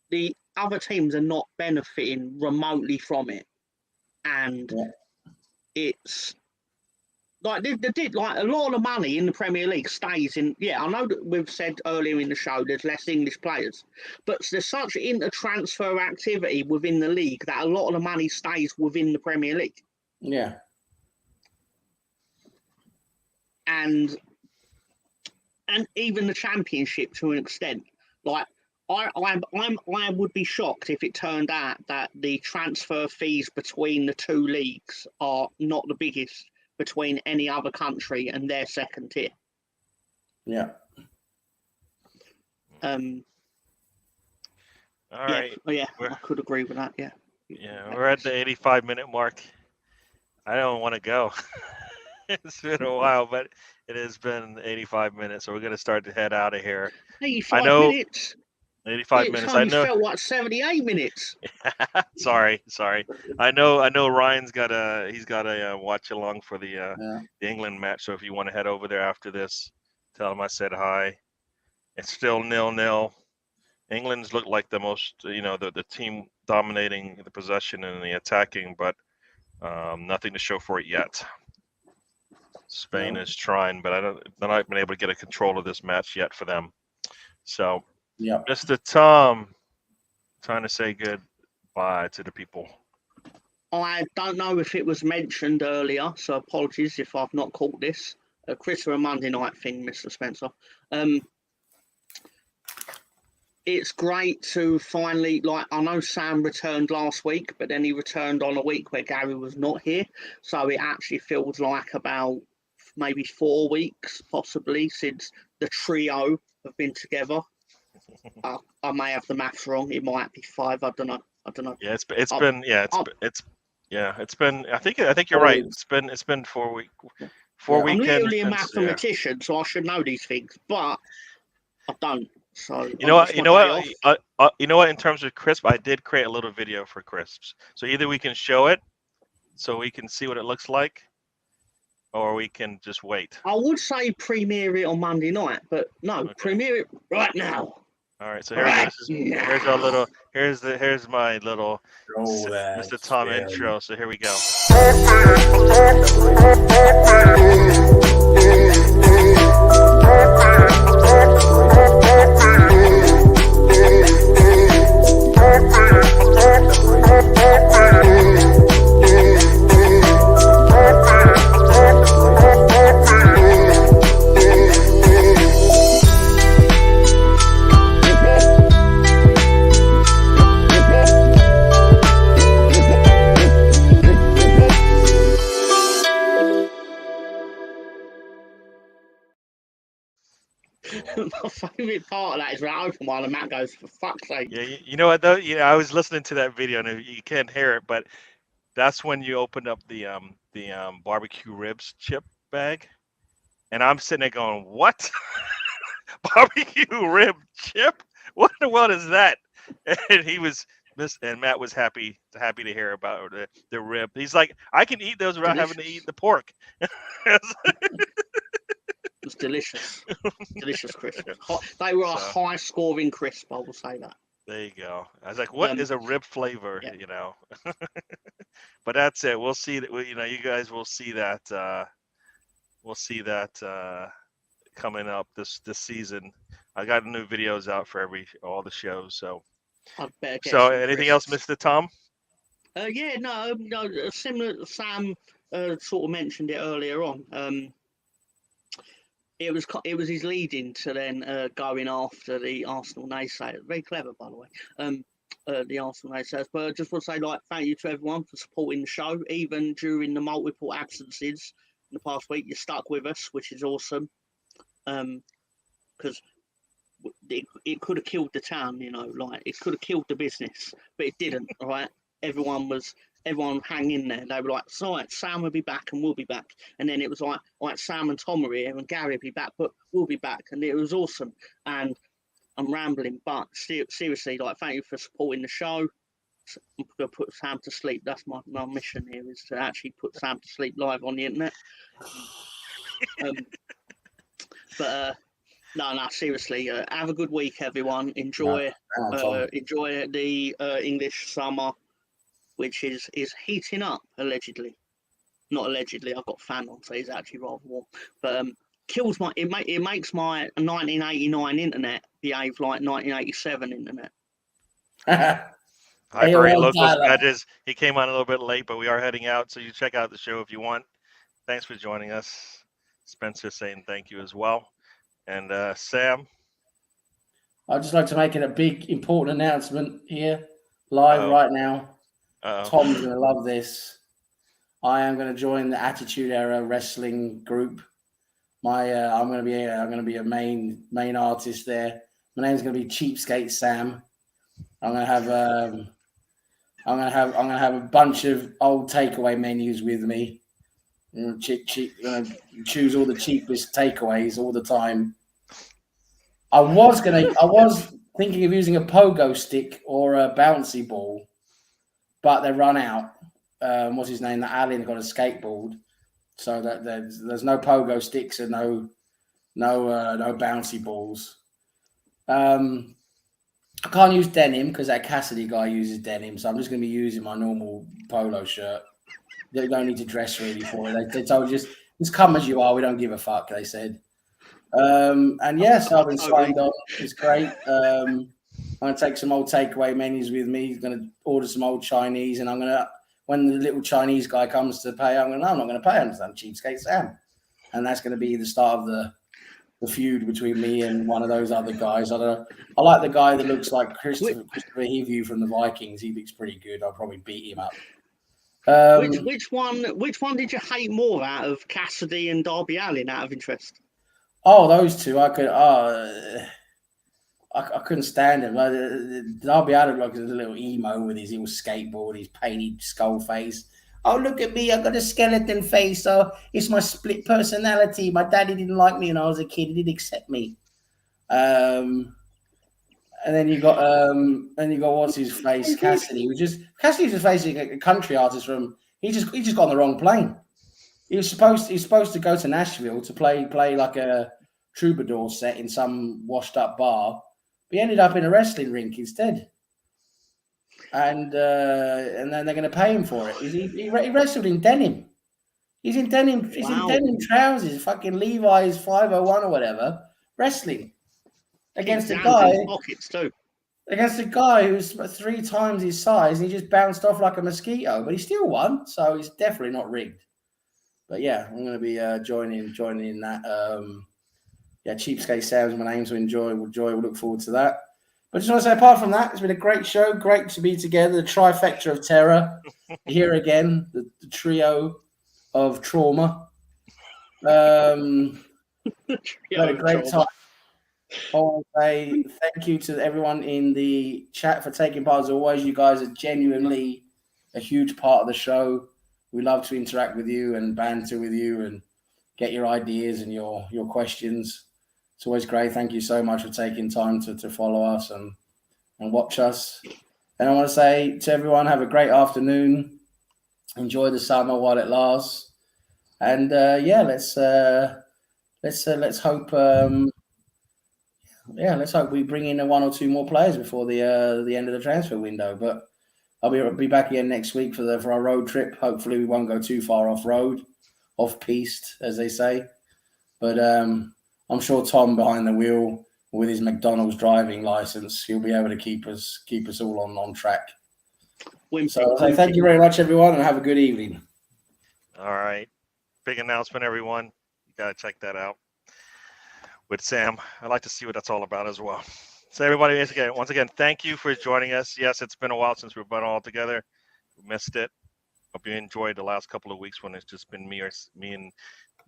the other teams are not benefiting remotely from it. And it's like they did, like a lot of the money in the Premier League stays in. Yeah, I know that we've said earlier in the show there's less English players, but there's such inter-transfer activity within the league that a lot of the money stays within the Premier League. Yeah. And even the Championship to an extent. Like I would be shocked if it turned out that the transfer fees between the 2 leagues are not the biggest between any other country and their second tier. Yeah. All right. Yeah, I could agree with that. Yeah. Yeah, we're at the 85-minute mark. I don't want to go. It's been a while, but it has been 85 minutes, so we're going to start to head out of here. 85 minutes. 85 minutes. I know. Felt like 78 minutes. sorry. I know. Ryan's got a watch along for the England match. So if you want to head over there after this, tell him I said hi. It's still 0-0. England's looked like the most, the team dominating the possession and the attacking, but nothing to show for it yet. Spain is trying, but they're not been able to get a control of this match yet for them. So, Mr. Tom, trying to say goodbye to the people. I don't know if it was mentioned earlier, so apologies if I've not caught this. Chris, a Monday night thing, Mr. Spencer. It's great to finally, I know Sam returned last week, but then he returned on a week where Gary was not here. So it actually feels like about maybe 4 weeks, possibly, since the trio have been together. I may have the maths wrong. It might be 5. I don't know. Yeah, it's been. I think you're right. It's been 4 weeks. I'm literally a mathematician, so I should know these things, but I don't. So you know what? In terms of crisp, I did create a little video for crisps. So either we can show it, so we can see what it looks like, or we can just wait. I would say premiere it on Monday night, but no, Okay. premiere it right now. All right, so here's our little here's my little Oh, that Mr. Tom film. intro. So here we go. My favourite part of that is when I open one and Matt goes, "For fuck's sake!" Yeah, you know what though? I was listening to that video and you can't hear it, but that's when you opened up the barbecue ribs chip bag, and I'm sitting there going, "What? Barbecue rib chip? What in the world is that?" And he was and Matt was happy to hear about the rib. He's like, "I can eat those without having to eat the pork." It was delicious, delicious crisp. They were a high-scoring crisp. I will say that. There you go. I was like, "What is a rib flavor?" Yeah. You know. But that's it. We'll see that. You guys will see that. We'll see that coming up this season. I got new videos out for all the shows. So. I'd better get So some anything else, crisps. Mr. Tom? Yeah, no, similar. Sam sort of mentioned it earlier on. It was his lead-in to then going after the Arsenal naysayers. Very clever, by the way. The Arsenal naysayers. But I just want to say, thank you to everyone for supporting the show, even during the multiple absences in the past week. You stuck with us, which is awesome. Because it could have killed the town, it could have killed the business, but it didn't. All right, everyone hang in there. They were like, "So right, Sam will be back and we'll be back." And then it was like, "All right, Sam and Tom are here and Gary will be back, but we'll be back." And it was awesome. And I'm rambling, but seriously, thank you for supporting the show. I'm going to put Sam to sleep. That's my mission here, is to actually put Sam to sleep live on the internet. No, seriously. Have a good week, everyone. Enjoy the English summer, which is heating up, allegedly. Not allegedly. I've got a fan on, so it's actually rather warm. But it makes my 1989 internet behave like 1987 internet. Hi, great local badges. He came on a little bit late, but we are heading out, so you check out the show if you want. Thanks for joining us. Spencer saying thank you as well. And Sam? I'd just like to make a big, important announcement here, live right now. Tom's going to love this. I am going to join the Attitude Era wrestling group. I'm going to be a main artist there. My name's going to be Cheapskate Sam. I'm going to have a bunch of old takeaway menus with me. Choose all the cheapest takeaways all the time. I was thinking of using a pogo stick or a bouncy ball, but they run out. What's his name? That Allen got a skateboard, so that there's no pogo sticks and no bouncy balls. I can't use denim because that Cassidy guy uses denim, so I'm just going to be using my normal polo shirt. They don't need to dress really for it. They told you just come as you are. We don't give a fuck. They said. And yes, I've been signed on. It's great. I'm going to take some old takeaway menus with me. I'm going to order some old Chinese, and when the little Chinese guy comes to pay, I'm not going to pay him. I'm Cheapskate Sam, and that's going to be the start of the feud between me and one of those other guys. I don't know. I like the guy that looks like Christopher Heview from the Vikings. He looks pretty good. I'll probably beat him up. Which one did you hate more out of Cassidy and Darby Allin, out of interest? Oh, those two. I couldn't stand him. Darby Allin looked like a little emo with his little skateboard, his painted skull face. Oh, look at me. I got a skeleton face. Oh, it's my split personality. My daddy didn't like me when I was a kid. He didn't accept me. And then you got what's his face? Cassidy's just basically a country artist from he just got on the wrong plane. He's supposed to go to Nashville to play like a troubadour set in some washed up bar. But he ended up in a wrestling rink instead. And then they're going to pay him for it. He wrestled in denim. He's in denim. He's in Wow. denim trousers, fucking Levi's 501 or whatever, wrestling against Keeps a his hands in guy his pockets too. against a guy who's 3 times his size, and he just bounced off like a mosquito. But he still won, so he's definitely not rigged. But yeah, I'm going to be joining in that. Cheapskate Salesman aims to enjoy. We'll look forward to that. But just want to say, apart from that, it's been a great show. Great to be together. The trifecta of terror. Here again, the trio of trauma. Had a great time. I want to say thank you to everyone in the chat for taking part. As always, you guys are genuinely a huge part of the show. We love to interact with you and banter with you and get your ideas and your questions. It's always great. Thank you so much for taking time to follow us and watch us. And I want to say to everyone, have a great afternoon. Enjoy the summer while it lasts. And let's hope. Let's hope we bring in 1 or 2 more players before the end of the transfer window. But I'll be back again next week for our road trip. Hopefully, we won't go too far off piste, as they say. But I'm sure Tom behind the wheel with his McDonald's driving license, he'll be able to keep us all on track. So thank you very much, everyone, and have a good evening. All right. Big announcement, everyone. You got to check that out with Sam. I'd like to see what that's all about as well. So everybody, once again, thank you for joining us. Yes, it's been a while since we've been all together. We missed it. Hope you enjoyed the last couple of weeks when it's just been me and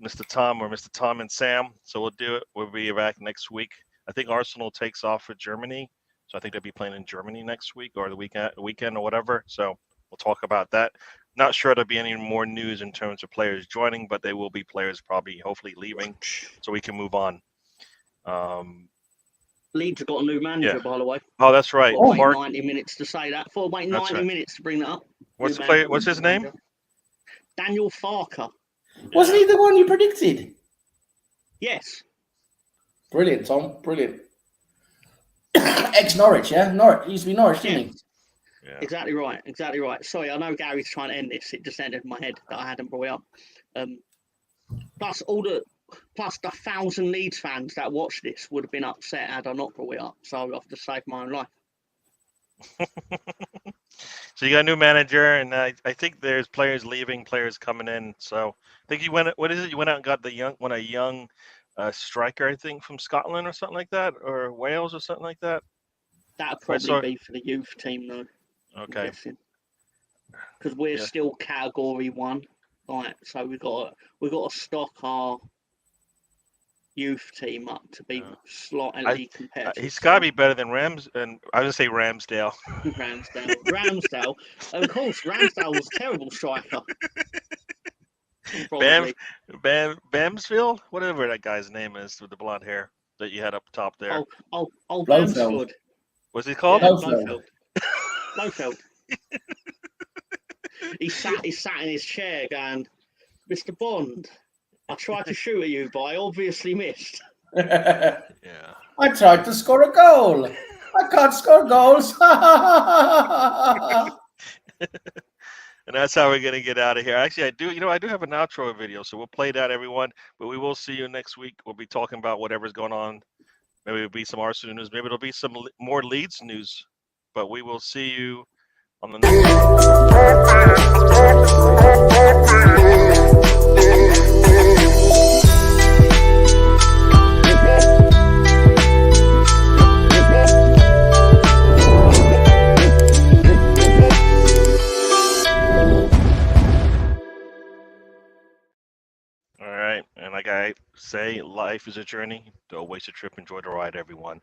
Mr. Tom or Mr. Tom and Sam. So we'll do it. We'll be back next week. I think Arsenal takes off for Germany. So I think they'll be playing in Germany next week or the weekend or whatever. So we'll talk about that. Not sure there'll be any more news in terms of players joining, but there will be players probably hopefully leaving so we can move on. Leeds have got a new manager, by the way. Oh, that's right. Wait 90 minutes to say that. Wait 90 minutes to bring that up. What's the player? What's his name? Daniel Farker. Wasn't he the one you predicted? Yes. Brilliant, Tom. Brilliant. Ex-Norwich, yeah? Norwich. He used to be Norwich, didn't he? Yeah. Exactly right. Sorry, I know Gary's trying to end this. It just ended in my head that I hadn't brought it up. Plus the 1,000 Leeds fans that watched this would have been upset had I not brought it up. So I've just saved my own life. So you got a new manager, and I think there's players leaving, players coming in. So I think you went. What is it? You went out and got a young striker, I think, from Scotland or something like that, or Wales or something like that. That'd probably be for the youth team, though. Okay. Because we're still category 1, right? So we got to stock our youth team up to be slightly competitive. He's got to be better than Rams, and I was gonna say Ramsdale. Ramsdale. Of course, Ramsdale was a terrible striker. Bamsfield, whatever that guy's name is with the blonde hair that you had up top there. Oh, Bamsfield. What's he called? Blofeld. He sat in his chair going, Mr. Bond, I tried to shoot at you, but I obviously missed. Yeah. I tried to score a goal. I can't score goals. And that's how we're gonna get out of here. Actually, I do have an outro video, so we'll play that, everyone. But we will see you next week. We'll be talking about whatever's going on. Maybe it'll be some Arsenal news. Maybe it'll be some more Leeds news. But we will see you on the All right. And like I say, life is a journey. Don't waste a trip. Enjoy the ride, everyone.